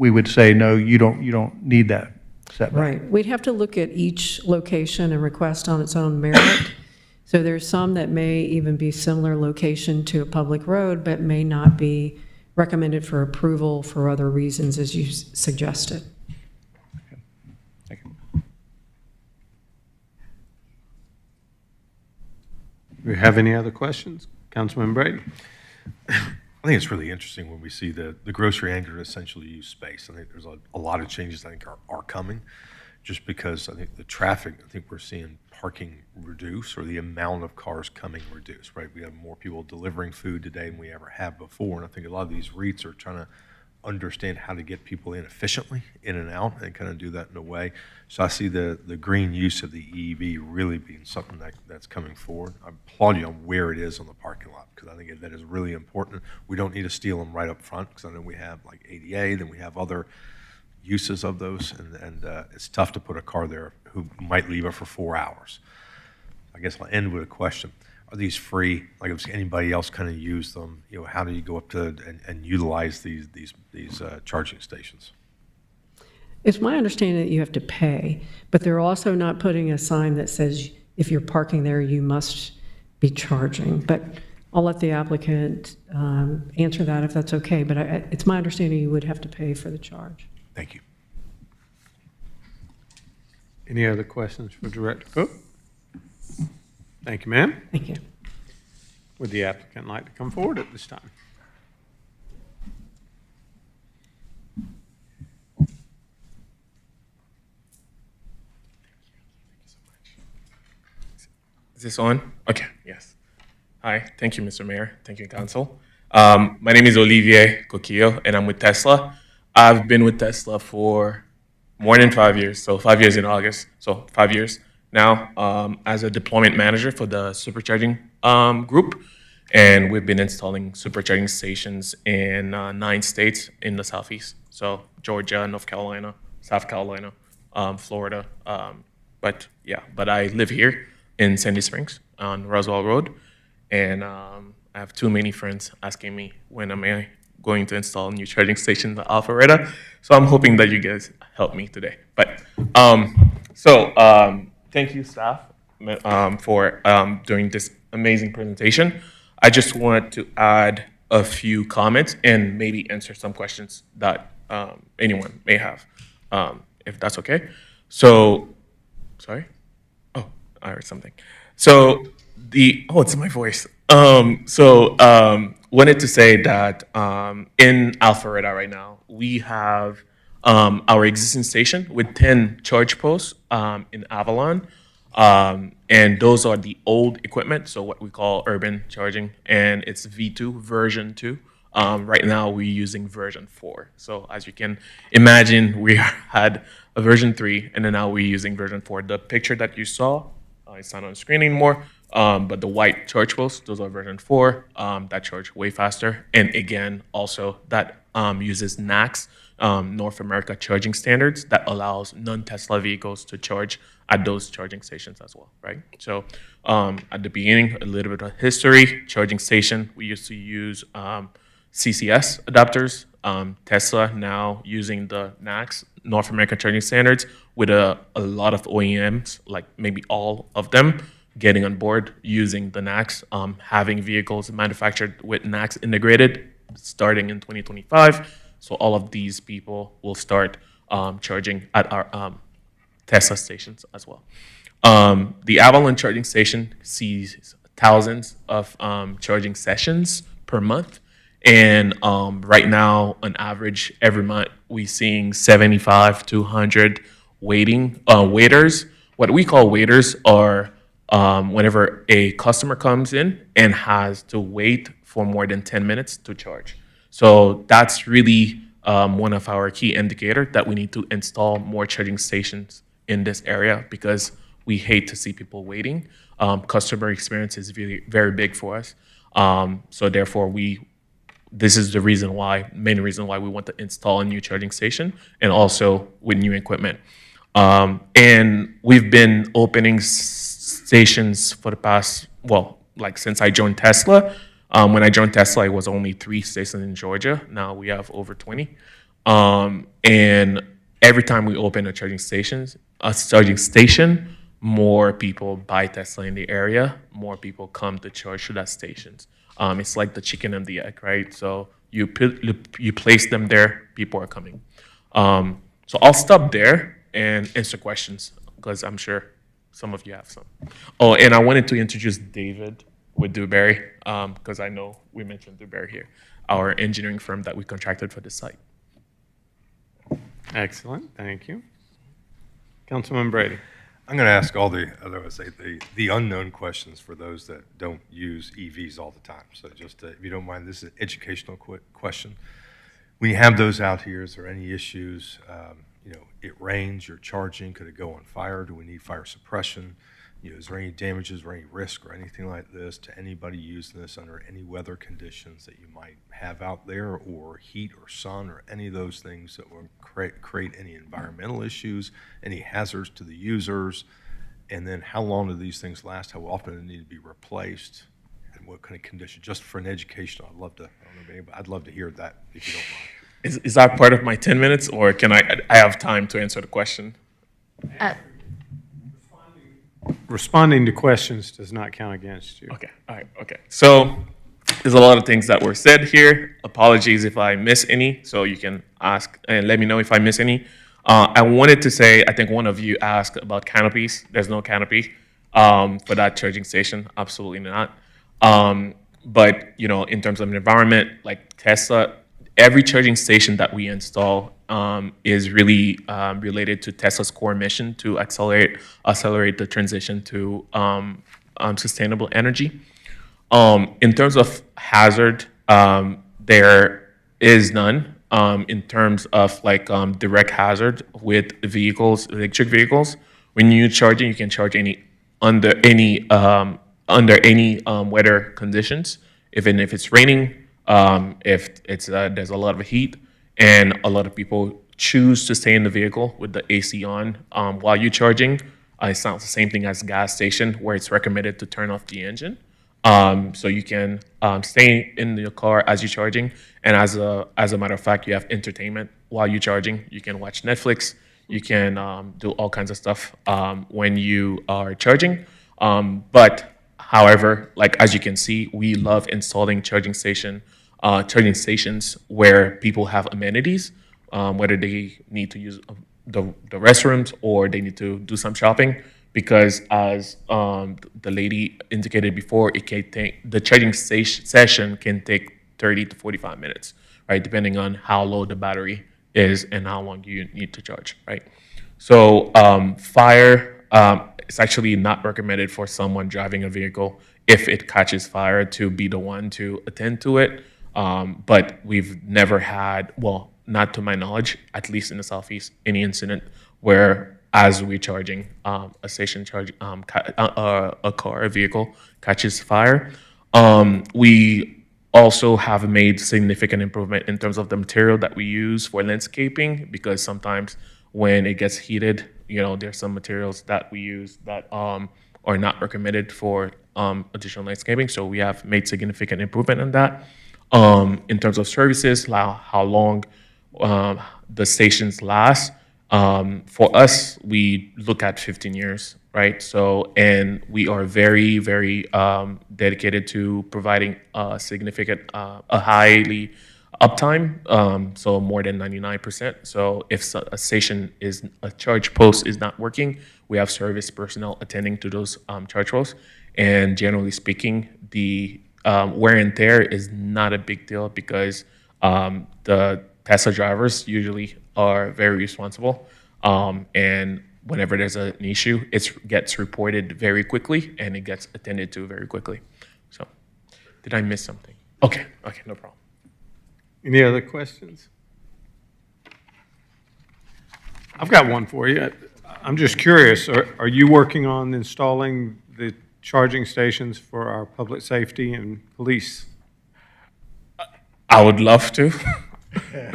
would say, no, you don't need that setback. Right. We'd have to look at each location and request on its own merit. So there's some that may even be similar location to a public road, but may not be recommended for approval for other reasons, as you suggested. Thank you. Do we have any other questions? Councilman Brady? I think it's really interesting when we see the grocery anchored essential use space. I think there's a lot of changes I think are coming, just because I think the traffic, I think we're seeing parking reduce, or the amount of cars coming reduce, right? We have more people delivering food today than we ever have before, and I think a lot of these REITs are trying to understand how to get people in efficiently, in and out, and kind of do that in a way. So I see the green use of the EV really being something that's coming forward. I applaud you on where it is on the parking lot, because I think that is really important. We don't need to steal them right up front, because I know we have like ADA, then we have other uses of those, and it's tough to put a car there who might leave it for 4 hours. I guess I'll end with a question. Are these free? Like, if anybody else kind of use them, how do you go up to and utilize these charging stations? It's my understanding that you have to pay, but they're also not putting a sign that says if you're parking there, you must be charging. But I'll let the applicant answer that if that's okay, but it's my understanding you would have to pay for the charge. Thank you. Any other questions for Director Cook? Thank you, ma'am. Thank you. Would the applicant like to come forward at this time? Is this on? Okay, yes. Hi, thank you, Mr. Mayor. Thank you, Council. My name is Olivier Coquillo, and I'm with Tesla. I've been with Tesla for more than 5 years, so 5 years in August, so 5 years now, as a deployment manager for the supercharging group. And we've been installing supercharging stations in 9 states in the Southeast. So Georgia, North Carolina, South Carolina, Florida. But I live here in Sandy Springs on Roswell Road. And I have too many friends asking me when am I going to install a new charging station at Alpharetta. So I'm hoping that you guys help me today. But thank you, staff, for doing this amazing presentation. I just wanted to add a few comments and maybe answer some questions that anyone may have, if that's okay. So, sorry? Oh, I heard something. So it's my voice. Wanted to say that in Alpharetta right now, we have our existing station with 10 charge posts in Avalon. And those are the old equipment, so what we call urban charging, and it's V2, version 2. Right now, we're using version 4. So as you can imagine, we had a version 3, and then now we're using version 4. The picture that you saw, it's not on the screen anymore, but the white charge posts, those are version 4, that charge way faster. And again, also, that uses NACS, North America charging standards, that allows non-Tesla vehicles to charge at those charging stations as well, right? So at the beginning, a little bit of history. Charging station, we used to use CCS adapters. Tesla now using the NACS, North American charging standards, with a lot of OEMs, like maybe all of them, getting on board using the NACS, having vehicles manufactured with NACS integrated starting in 2025. So all of these people will start charging at our Tesla stations as well. The Avalon charging station sees thousands of charging sessions per month. And right now, on average, every month, we're seeing 75 to 100 waiters. What we call waiters are whenever a customer comes in and has to wait for more than 10 minutes to charge. So that's really one of our key indicators that we need to install more charging stations in this area, because we hate to see people waiting. Customer experience is very, very big for us. So therefore, this is the main reason why we want to install a new charging station and also with new equipment. And we've been opening stations for the past, like since I joined Tesla. When I joined Tesla, it was only 3 stations in Georgia. Now we have over 20. And every time we open a charging station, more people buy Tesla in the area, more people come to charge to that stations. It's like the chicken and the egg, right? So you place them there, people are coming. So I'll stop there and answer questions because I'm sure some of you have some. Oh, and I wanted to introduce David with Dewberry because I know we mentioned Dewberry here, our engineering firm that we contracted for this site. Excellent, thank you. Councilman Brady. I'm going to ask all the unknown questions for those that don't use EVs all the time. So just if you don't mind, this is an educational question. When you have those out here, is there any issues? It rains, you're charging, could it go on fire? Do we need fire suppression? Is there any damages or any risk or anything like this to anybody using this under any weather conditions that you might have out there, or heat or sun or any of those things that will create any environmental issues, any hazards to the users? And then how long do these things last? How often do they need to be replaced? And what kind of condition? Just for an education, I'd love to, I don't know if anybody, I'd love to hear that if you don't mind. Is that part of my 10 minutes, or can I have time to answer the question? Responding to questions does not count against you. Okay, all right, okay. So there's a lot of things that were said here. Apologies if I miss any, so you can ask and let me know if I miss any. I wanted to say, I think one of you asked about canopies. There's no canopy for that charging station, absolutely not. But, in terms of an environment, like Tesla, every charging station that we install is really related to Tesla's core mission to accelerate the transition to sustainable energy. In terms of hazard, there is none. In terms of direct hazard with vehicles, electric vehicles, when you're charging, you can charge under any weather conditions, even if it's raining. If it's there's a lot of heat and a lot of people choose to stay in the vehicle with the AC on while you're charging, it's not the same thing as a gas station where it's recommended to turn off the engine. So you can stay in your car as you're charging, and as a matter of fact, you have entertainment while you're charging. You can watch Netflix. You can do all kinds of stuff when you are charging. But however, as you can see, we love installing charging stations where people have amenities, whether they need to use the restrooms or they need to do some shopping. Because as the lady indicated before, the charging session can take 30 to 45 minutes, right, depending on how low the battery is and how long you need to charge, right? So fire, it's actually not recommended for someone driving a vehicle if it catches fire to be the one to attend to it. But we've never had, well, not to my knowledge, at least in the Southeast, any incident where as we're charging, a vehicle catches fire. We also have made significant improvement in terms of the material that we use for landscaping, because sometimes when it gets heated, there's some materials that we use that are not recommended for additional landscaping. So we have made significant improvement on that. In terms of services, how long the stations last, for us, we look at 15 years, right? So, and we are very, very dedicated to providing a highly uptime, so more than 99%. So if a charge post is not working, we have service personnel attending to those charge posts. And generally speaking, the wear and tear is not a big deal because the Tesla drivers usually are very responsible. And whenever there's an issue, it gets reported very quickly and it gets attended to very quickly. So, did I miss something? Okay, no problem. Any other questions? I've got one for you. I'm just curious, are you working on installing the charging stations for our public safety and police? I would love to.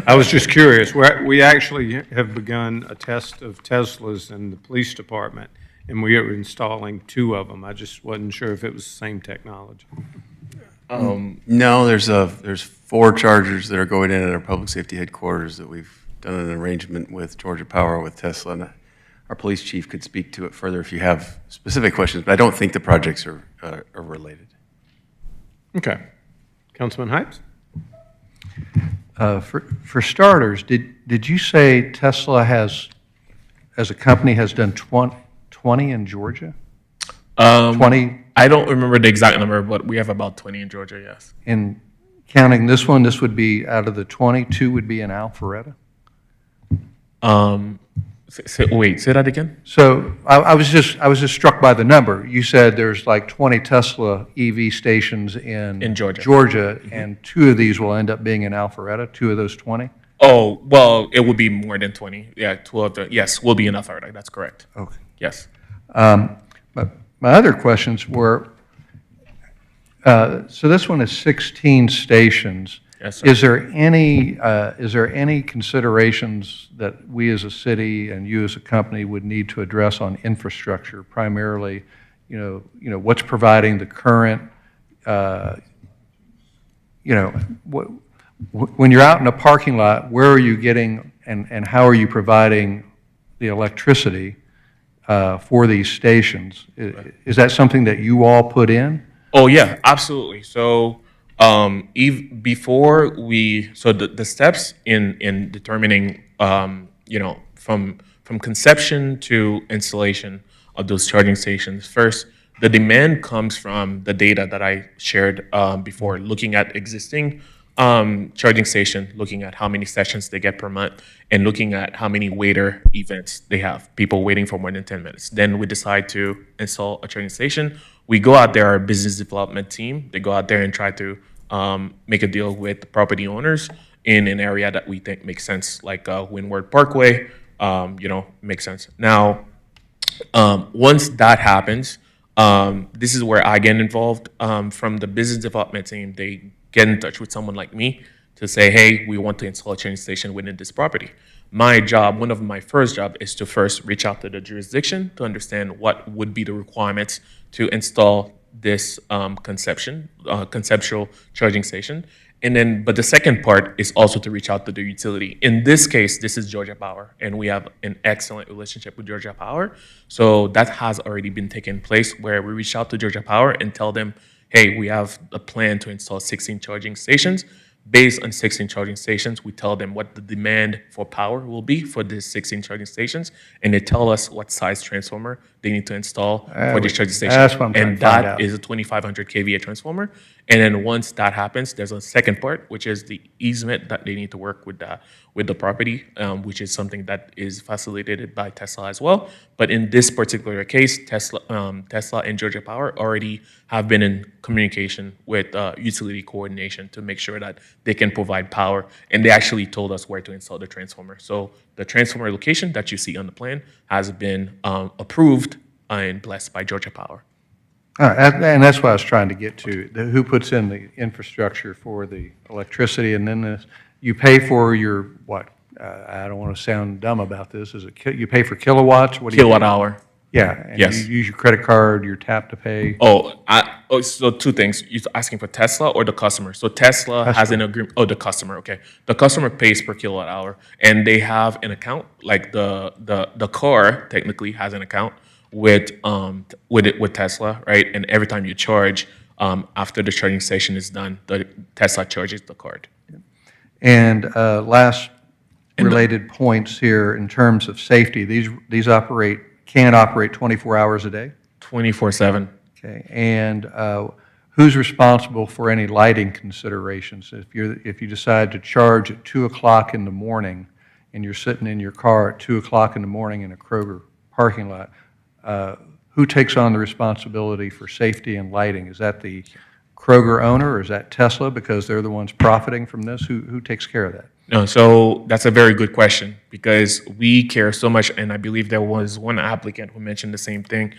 I was just curious. We actually have begun a test of Teslas in the police department, and we are installing 2 of them. I just wasn't sure if it was the same technology. No, there's 4 chargers that are going in at our public safety headquarters that we've done an arrangement with Georgia Power, with Tesla, and our police chief could speak to it further if you have specific questions, but I don't think the projects are related. Okay. Councilman Hypes? For starters, did you say Tesla has, as a company, has done 20 in Georgia? 20? I don't remember the exact number, but we have about 20 in Georgia, yes. In counting this one, this would be, out of the 22 would be in Alpharetta? Wait, say that again? So I was just struck by the number. You said there's like 20 Tesla EV stations in Georgia, and 2 of these will end up being in Alpharetta, 2 of those 20? Oh, well, it would be more than 20. Yeah, 2 of the, yes, will be in Alpharetta, that's correct. Okay. Yes. But my other questions were, so this one is 16 stations. Yes, sir. Is there any considerations that we as a city and you as a company would need to address on infrastructure, primarily, what's providing the current, when you're out in a parking lot, where are you getting and how are you providing the electricity for these stations? Is that something that you all put in? Oh, yeah, absolutely. So before the steps in determining, from conception to installation of those charging stations, first, the demand comes from the data that I shared before, looking at existing charging station, looking at how many sessions they get per month, and looking at how many waiter events they have, people waiting for more than 10 minutes. Then we decide to install a charging station. We go out there, our business development team, they go out there and try to make a deal with the property owners in an area that we think makes sense, like Windward Parkway, makes sense. Now, once that happens, this is where I get involved. From the business development team, they get in touch with someone like me to say, hey, we want to install a charging station within this property. My job, one of my first job, is to first reach out to the jurisdiction to understand what would be the requirements to install this conceptual charging station. And then, but the second part is also to reach out to the utility. In this case, this is Georgia Power, and we have an excellent relationship with Georgia Power. So that has already been taking place, where we reach out to Georgia Power and tell them, hey, we have a plan to install 16 charging stations. Based on 16 charging stations, we tell them what the demand for power will be for these 16 charging stations, and they tell us what size transformer they need to install for these charging stations. That's what I'm trying and to find that out. is a 2,500 kVA transformer. And then once that happens, there's a second part, which is the easement that they need to work with the property, which is something that is facilitated by Tesla as well. But in this particular case, Tesla and Georgia Power already have been in communication with utility coordination to make sure that they can provide power. And they actually told us where to install the transformer. So the transformer location that you see on the plan has been approved and blessed by Georgia Power. All right, and that's what I was trying to get to. Who puts in the infrastructure for the electricity, and then you pay for your, what? I don't want to sound dumb about this. Is it you pay for kilowatts? What do Kilowatt hour. Yeah, and Yes. you use your credit card, your tap to pay. So 2 things. You're asking for Tesla or the customer? So Tesla has an agreement. Oh, the customer. Okay. The customer pays per kilowatt hour, and they have an account. Like the car technically has an account with Tesla, right? And every time you charge, after the charging station is done, the Tesla charges the card. And last related points here in terms of safety. These can operate 24 hours a day? 24/7. Okay, and who's responsible for any lighting considerations? If you decide to charge at 2 o'clock in the morning and you're sitting in your car at 2 o'clock in the morning in a Kroger parking lot, who takes on the responsibility for safety and lighting? Is that the Kroger owner, or is that Tesla because they're the ones profiting from this? Who takes care of that? No, so that's a very good question because we care so much, and I believe there was one applicant who mentioned the same thing.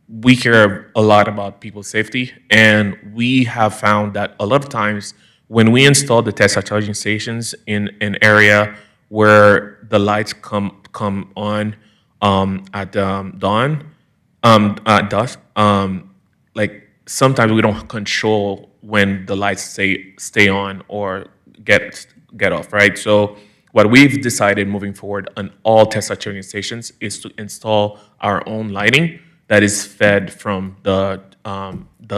We care a lot about people's safety, and we have found that a lot of times when we install the Tesla charging stations in an area where the lights come on at dawn, at dusk, like sometimes we don't control when the lights stay on or get off, right? So what we've decided moving forward on all Tesla charging stations is to install our own lighting that is fed from the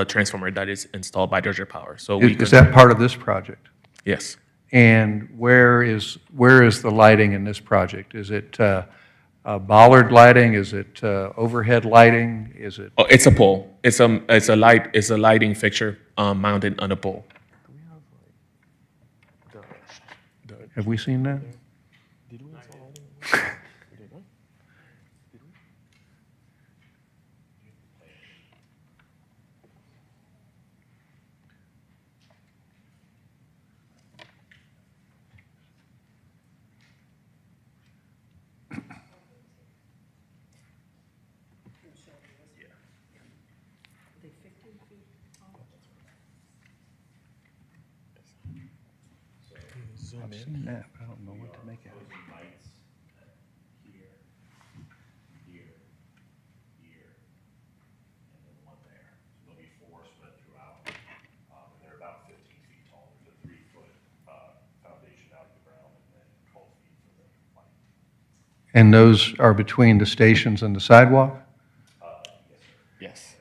transformer that is installed by Georgia Power. So Is that part of this project? Yes. And where is the lighting in this project? Is it bollard lighting? Is it overhead lighting? Is it? Oh, it's a pole. It's a lighting fixture mounted on a pole. Have we seen that? I've seen that, but I don't know what to make of it. And those are between the stations and the sidewalk? Yes.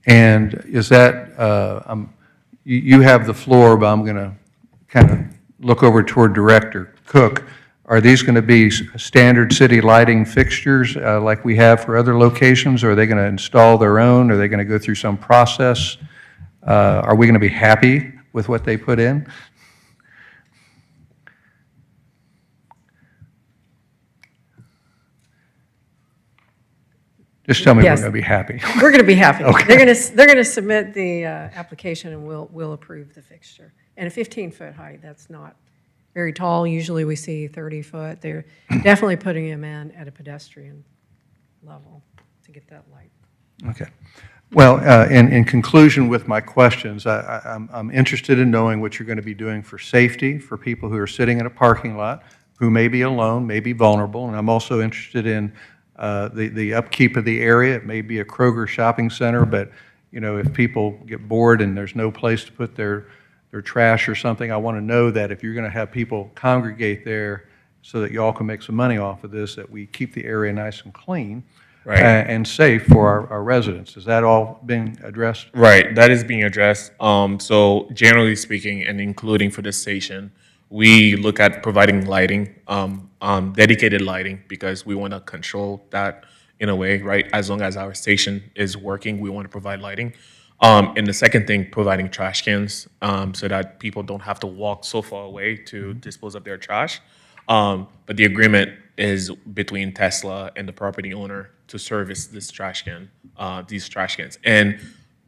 And is that, you have the floor, but I'm going to kind of look over toward Director Cook. Are these going to be standard city lighting fixtures like we have for other locations, or are they going to install their own? Are they going to go through some process? Are we going to be happy with what they put in? Just tell me we're Yes. going to be happy. We're going to be happy. Okay. They're going to submit the application, and we'll approve the fixture. And a 15-foot height, that's not very tall. Usually we see 30-foot. They're definitely putting them in at a pedestrian level to get that light. Okay. Well, in conclusion with my questions, I'm interested in knowing what you're going to be doing for safety for people who are sitting in a parking lot, who may be alone, may be vulnerable, and I'm also interested in the upkeep of the area. It may be a Kroger shopping center, but you know, if people get bored and there's no place to put their trash or something, I want to know that if you're going to have people congregate there so that y'all can make some money off of this, that we keep the area nice and clean. Right. And safe for our residents. Is that all being addressed? Right, that is being addressed. So generally speaking, and including for this station, we look at providing lighting, dedicated lighting, because we want to control that in a way, right? As long as our station is working, we want to provide lighting. And the second thing, providing trash cans so that people don't have to walk so far away to dispose of their trash. But the agreement is between Tesla and the property owner to service this trash can, these trash cans. And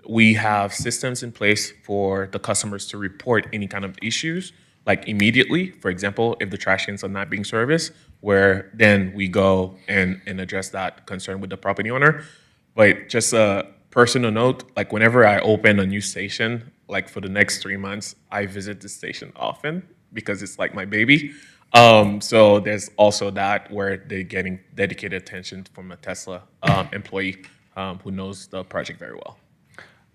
we have systems in place for the customers to report any kind of issues, like immediately. For example, if the trash cans are not being serviced, where then we go and address that concern with the property owner. But just a personal note, like whenever I open a new station, like for the next 3 months, I visit the station often because it's like my baby. So there's also that where they're getting dedicated attention from a Tesla employee who knows the project very well.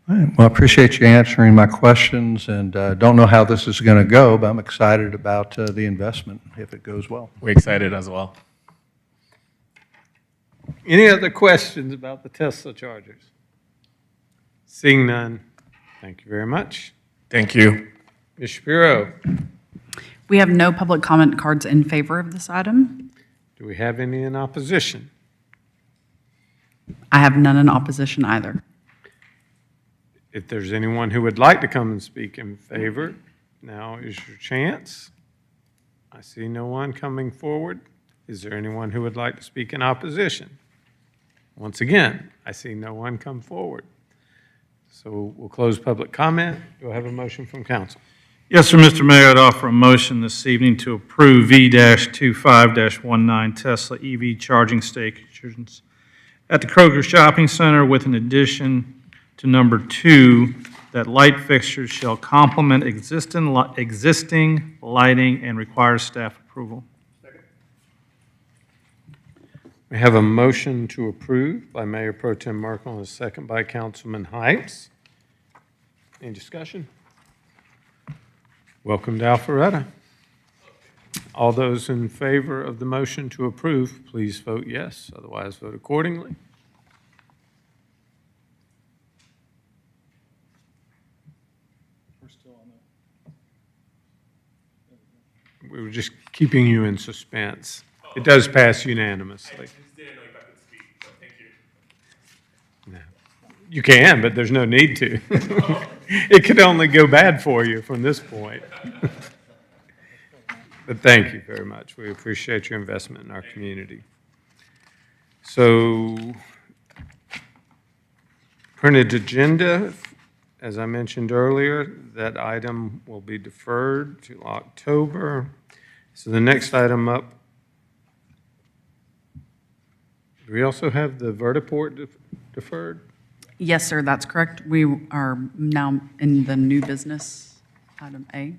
All right. Well, I appreciate you answering my questions, and don't know how this is going to go, but I'm excited about the investment if it goes well. We're excited as well. Any other questions about the Tesla chargers? Seeing none, thank you very much. Thank you. Ms. Shapiro, We have no public comment cards in favor of this item. do we have any in opposition? I have none in opposition either. If there's anyone who would like to come and speak in favor, now is your chance. I see no one coming forward. Is there anyone who would like to speak in opposition? Once again, I see no one come forward. So we'll close public comment. Do I have a motion from council? Yes, sir, Mr. Mayor, I'd offer a motion this evening to approve V-25-19 Tesla EV charging stations at the Kroger Shopping Center with an addition to number 2, that light fixtures shall complement existing lighting and require staff approval. We have a motion to approve by Mayor Pro Tem Merkel and a second by Councilman Heights. Any discussion? Welcome to Alpharetta. All those in favor of the motion to approve, please vote yes. Otherwise, vote accordingly. We were just keeping you in suspense. It does pass unanimously. No. You can, but there's no need to. It could only go bad for you from this point. But thank you very much. We appreciate your investment in our community. So, printed agenda, as I mentioned earlier, that item will be deferred to October. So the next item up, do we also have the vertiport deferred? Yes, sir, that's correct. We are now in the new business, item A.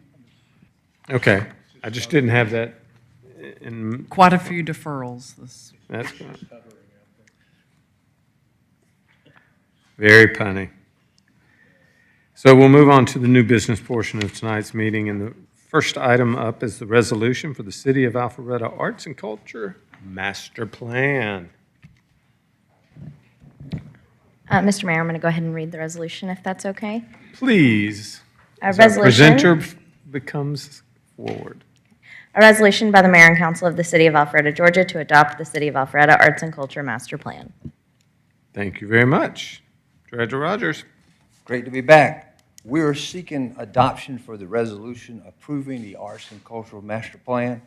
Okay, I just didn't have that in. Quite a few deferrals. That's good. Very punny. So we'll move on to the new business portion of tonight's meeting, and the first item up is the resolution for the City of Alpharetta Arts and Culture Master Plan. Mr. Mayor, I'm going to go ahead and read the resolution, if that's okay. Please. A As our resolution. presenter becomes forward. A resolution by the Mayor and Council of the City of Alpharetta, Georgia, to adopt the City of Alpharetta Arts and Culture Master Plan. Thank you very much. Director Rogers. Great to be back. We are seeking adoption for the resolution approving the Arts and Cultural Master Plan.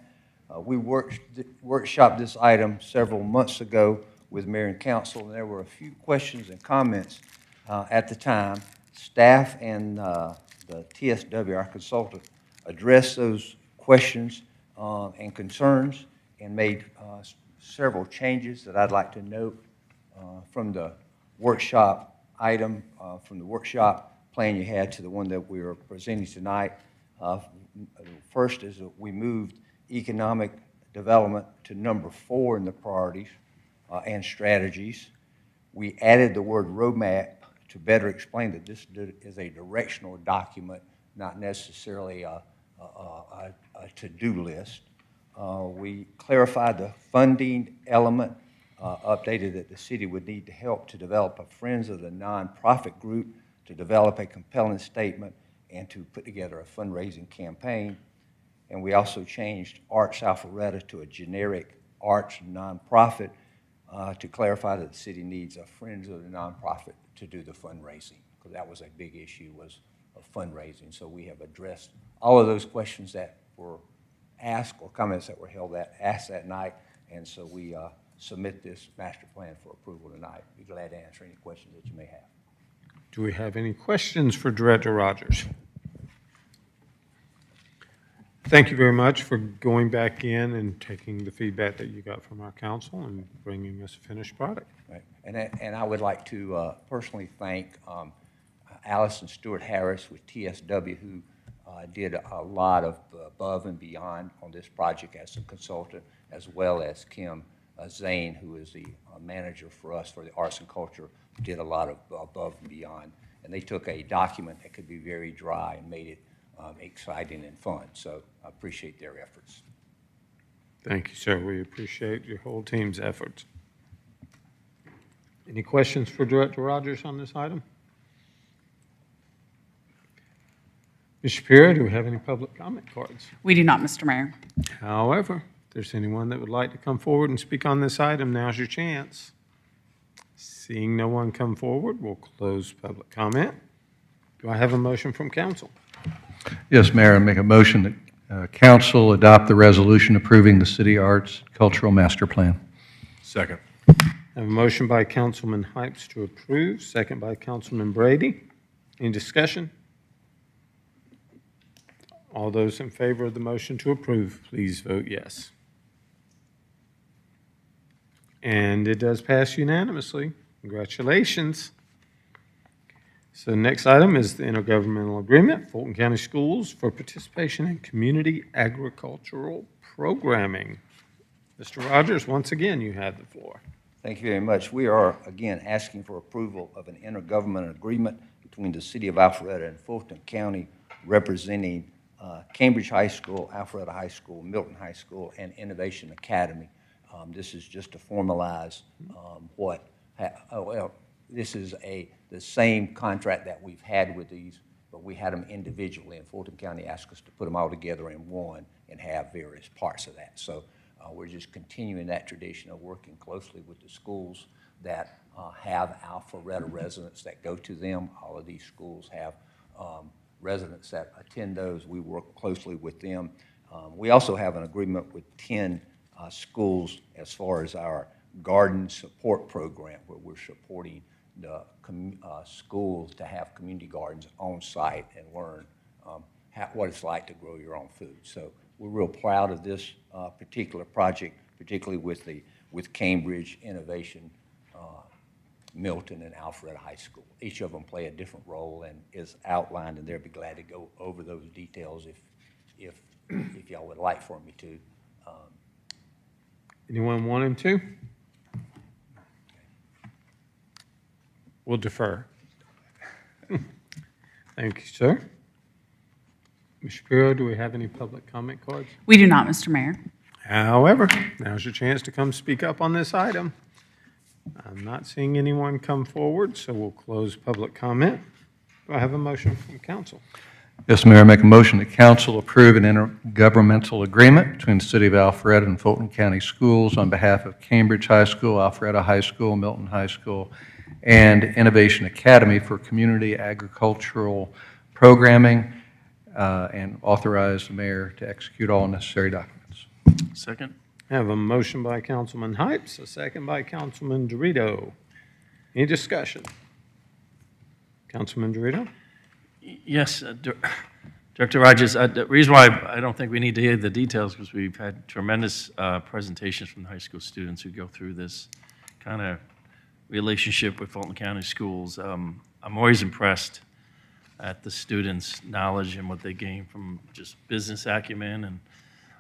We workshopped this item several months ago with Mayor and Council, and there were a few questions and comments at the time. Staff and the TSW, our consultant, addressed those questions and concerns and made several changes that I'd like to note from the workshop item, from the workshop plan you had to the one that we are presenting tonight. First is that we moved economic development to number 4 in the priorities and strategies. We added the word roadmap to better explain that this is a directional document, not necessarily a to-do list. We clarified the funding element, updated that the city would need to help to develop a Friends of the Nonprofit group to develop a compelling statement and to put together a fundraising campaign. And we also changed Arts Alpharetta to a generic arts nonprofit to clarify that the city needs a Friends of the Nonprofit to do the fundraising, because that was a big issue, was of fundraising. So we have addressed all of those questions that were asked or comments that were asked that night, and so we submit this master plan for approval tonight. Be glad to answer any questions that you may have. Do we have any questions for Director Rogers? Thank you very much for going back in and taking the feedback that you got from our council and bringing us a finished product. Right. And I would like to personally thank Allison Stewart Harris with TSW, who did a lot of above and beyond on this project as a consultant, as well as Kim Zane, who is the manager for us for the arts and culture, did a lot of above and beyond. And they took a document that could be very dry and made it exciting and fun. So I appreciate their efforts. Thank you, sir. We appreciate your whole team's efforts. Any questions for Director Rogers on this item? Ms. Shapiro, do we have any public comment cards? We do not, Mr. Mayor. However, if there's anyone that would like to come forward and speak on this item, now's your chance. Seeing no one come forward, we'll close public comment. Do I have a motion from council? Yes, Mayor, I make a motion that council adopt the resolution approving the City Arts Cultural Master Plan. Second. I have a motion by Councilman Heights to approve, second by Councilman Brady. Any discussion? All those in favor of the motion to approve, please vote yes. And it does pass unanimously. Congratulations. So next item is the intergovernmental agreement, Fulton County Schools for participation in community agricultural programming. Mr. Rogers, once again, you have the floor. Thank you very much. We are, again, asking for approval of an intergovernmental agreement between the City of Alpharetta and Fulton County representing Cambridge High School, Alpharetta High School, Milton High School, and Innovation Academy. This is just to formalize this is the same contract that we've had with these, but we had them individually, and Fulton County asked us to put them all together in one and have various parts of that. So we're just continuing that tradition of working closely with the schools that have Alpharetta residents that go to them. All of these schools have residents that attend those. We work closely with them. We also have an agreement with 10 schools as far as our garden support program, where we're supporting the schools to have community gardens on site and learn what it's like to grow your own food. So we're real proud of this particular project, particularly with Cambridge, Innovation, Milton, and Alpharetta High School. Each of them play a different role and is outlined, and they'll be glad to go over those details if y'all would like for me to. Anyone want him to? We'll defer. Thank you, sir. Ms. Shapiro, do we have any public comment cards? We do not, Mr. Mayor. However, now's your chance to come speak up on this item. I'm not seeing anyone come forward, so we'll close public comment. Do I have a motion from council? Yes, Mayor, I make a motion that council approve an intergovernmental agreement between the City of Alpharetta and Fulton County Schools on behalf of Cambridge High School, Alpharetta High School, Milton High School, and Innovation Academy for community agricultural programming, and authorize the mayor to execute all necessary documents. Second? I have a motion by Councilman Hypes, a second by Councilman Dorito. Any discussion? Councilman Dorito? Yes, Director Rogers, the reason why I don't think we need to hear the details because we've had tremendous presentations from the high school students who go through this kind of relationship with Fulton County Schools. I'm always impressed at the students' knowledge and what they gain from just business acumen and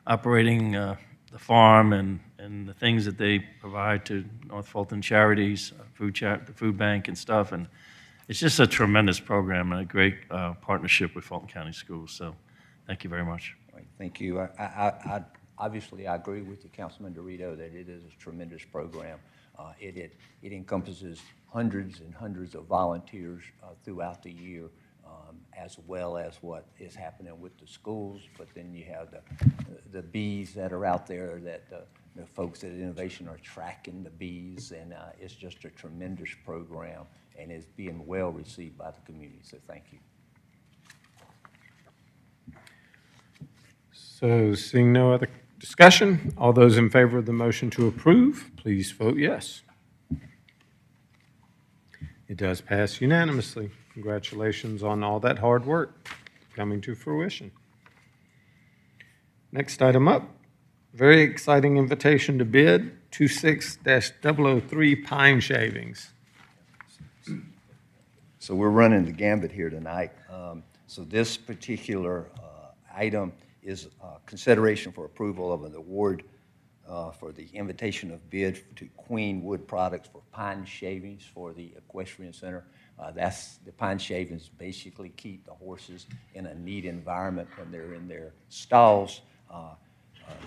operating the farm and the things that they provide to North Fulton charities, the food bank and stuff. And it's just a tremendous program and a great partnership with Fulton County Schools. So thank you very much. Thank you. I obviously, I agree with you, Councilman Dorito, that it is a tremendous program. It encompasses hundreds and hundreds of volunteers throughout the year, as well as what is happening with the schools. But then you have the bees that are out there that the folks at Innovation are tracking the bees, and it's just a tremendous program, and it's being well received by the community. So thank you. So seeing no other discussion, all those in favor of the motion to approve, please vote yes. It does pass unanimously. Congratulations on all that hard work coming to fruition. Next item up, very exciting invitation to bid, 26-003 pine shavings. So we're running the gambit here tonight. So this particular item is consideration for approval of an award for the invitation of bid to Queen Wood Products for pine shavings for the Equestrian Center. That's the pine shavings basically keep the horses in a neat environment when they're in their stalls.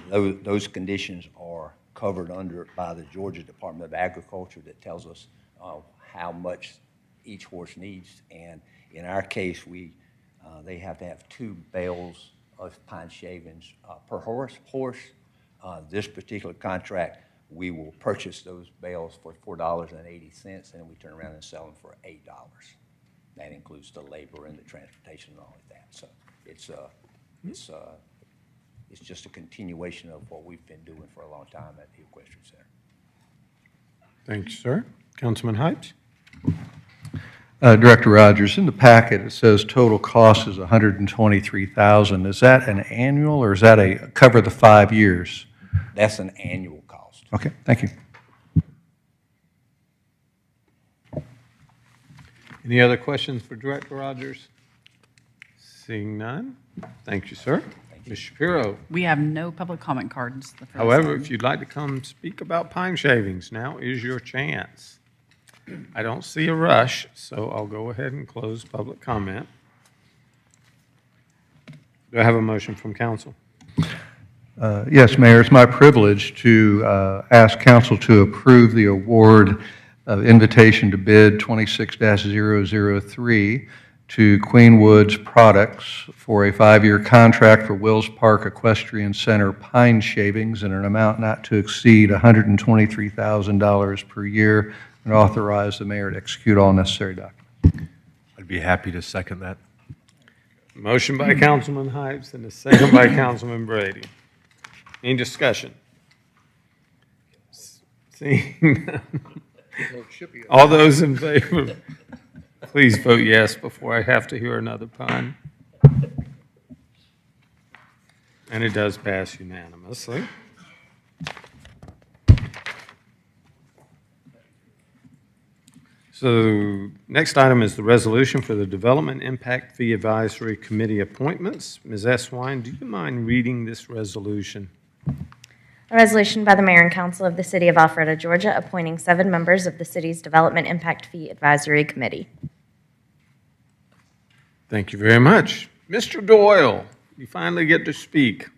Those conditions are covered by the Georgia Department of Agriculture that tells us how much each horse needs. And in our case, they have to have 2 bales of pine shavings per horse. This particular contract, we will purchase those bales for $4.80, and we turn around and sell them for $8. That includes the labor and the transportation and all of that. So it's just a continuation of what we've been doing for a long time at the Equestrian Center. Thank you, sir. Councilman Hypes? Director Rogers, in the packet, it says total cost is $123,000. Is that an annual, or is that cover the 5 years? That's an annual cost. Okay, thank you. Any other questions for Director Rogers? Seeing none, thank you, sir. Ms. Shapiro. We have no public comment cards. for this However, item. if you'd like to come speak about pine shavings, now is your chance. I don't see a rush, so I'll go ahead and close public comment. Do I have a motion from council? Yes, Mayor, it's my privilege to ask council to approve the award of invitation to bid 26-003 to Queen Woods Products for a 5-year contract for Wills Park Equestrian Center pine shavings in an amount not to exceed $123,000 per year, and authorize the mayor to execute all necessary documents. I'd be happy to second that. Motion by Councilman Hipes and a second by Councilman Brady. Any discussion? Seeing none. All those in favor, please vote yes before I have to hear another pun. And it does pass unanimously. So next item is the resolution for the Development Impact Fee Advisory Committee appointments. Ms. Eswine, do you mind reading this resolution? A resolution by the Mayor and Council of the City of Alpharetta, Georgia, appointing 7 members of the city's Development Impact Fee Advisory Committee. Thank you very much. Mr. Doyle, you finally get to speak.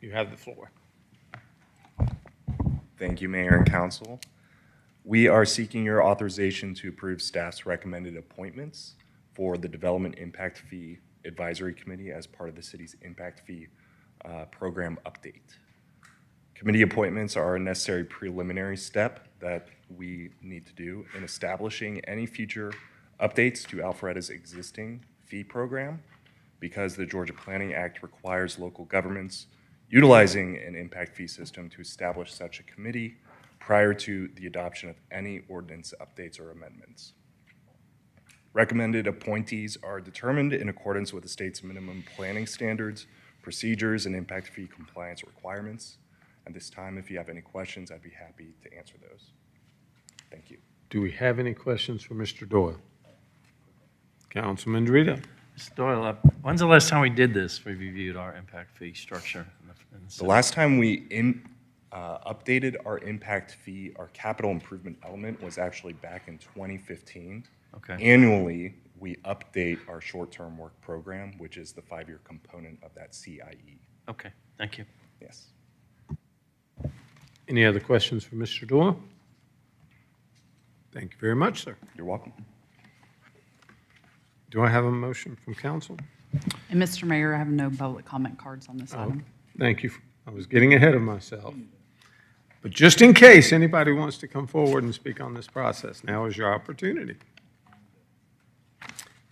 You have the floor. Thank you, Mayor and Council. We are seeking your authorization to approve staff's recommended appointments for the Development Impact Fee Advisory Committee as part of the city's Impact Fee Program update. Committee appointments are a necessary preliminary step that we need to do in establishing any future updates to Alpharetta's existing fee program, because the Georgia Planning Act requires local governments utilizing an impact fee system to establish such a committee prior to the adoption of any ordinance updates or amendments. Recommended appointees are determined in accordance with the state's minimum planning standards, procedures, and impact fee compliance requirements. At this time, if you have any questions, I'd be happy to answer those. Thank you. Do we have any questions for Mr. Doyle? Councilman Dorito. Mr. Doyle, when's the last time we did this? We reviewed our impact fee structure. The last time we updated our impact fee, our capital improvement element, was actually back in 2015. Okay. Annually, we update our short-term work program, which is the 5-year component of that CIE. Okay, thank you. Yes. Any other questions for Mr. Doyle? Thank you very much, sir. You're welcome. Do I have a motion from council? And Mr. Mayor, I have no public comment cards on this item. Thank you. I was getting ahead of myself. But just in case anybody wants to come forward and speak on this process, now is your opportunity.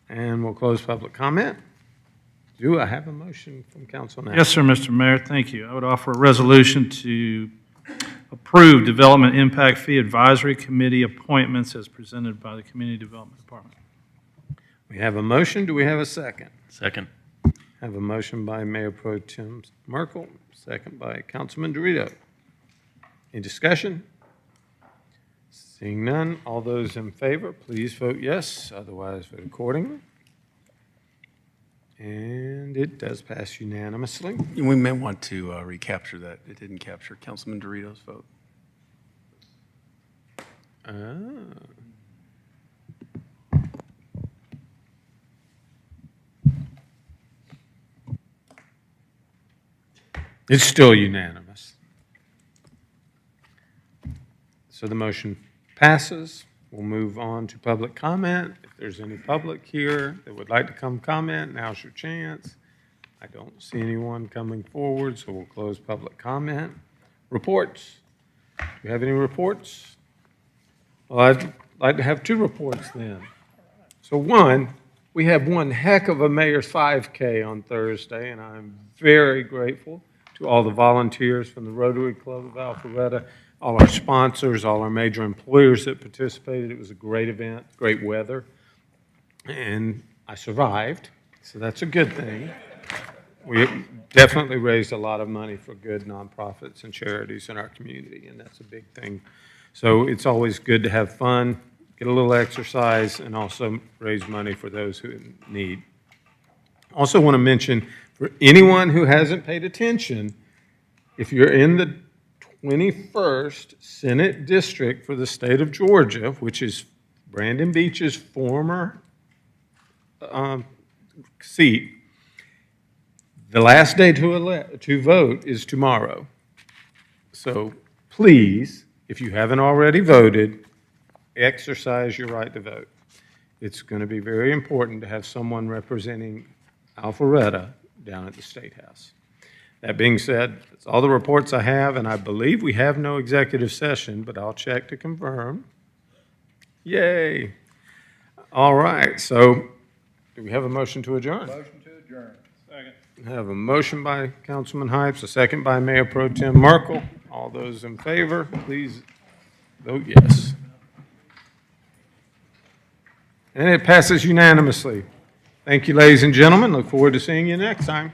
And we'll close public comment. Do I have a motion from council now? Yes, sir, Mr. Mayor, thank you. I would offer a resolution to approve Development Impact Fee Advisory Committee appointments as presented by the Community Development Department. We have a motion. Do we have a second? Second. Have a motion by Mayor Pro Tem Merkel, second by Councilman Dorito. Any discussion? Seeing none, all those in favor, please vote yes, otherwise vote accordingly. And it does pass unanimously. We may want to recapture that. It didn't capture Councilman Dorito's vote. It's still unanimous. So the motion passes. We'll move on to public comment. If there's any public here that would like to come comment, now's your chance. I don't see anyone coming forward, so we'll close public comment. Reports. Do you have any reports? Well, I'd like to have 2 reports then. So one, we have one heck of a Mayor's 5K on Thursday, and I'm very grateful to all the volunteers from the Rotary Club of Alpharetta all our sponsors, all our major employers that participated. It was a great event, great weather, and I survived, so that's a good thing. We definitely raised a lot of money for good nonprofits and charities in our community, and that's a big thing. So it's always good to have fun, get a little exercise, and also raise money for those who need. Also want to mention, for anyone who hasn't paid attention, if you're in the 21st Senate District for the state of Georgia, which is Brandon Beach's former seat, the last day to vote is tomorrow. So please, if you haven't already voted, exercise your right to vote. It's going to be very important to have someone representing Alpharetta down at the State House. That being said, that's all the reports I have, and I believe we have no executive session, but I'll check to confirm. Yay. All right, so do we have a motion to adjourn? Motion to adjourn. Second. I have a motion by Councilman Hypes, a second by Mayor Pro Tem Merkel. All those in favor, please vote yes. And it passes unanimously. Thank you, ladies and gentlemen. Look forward to seeing you next time.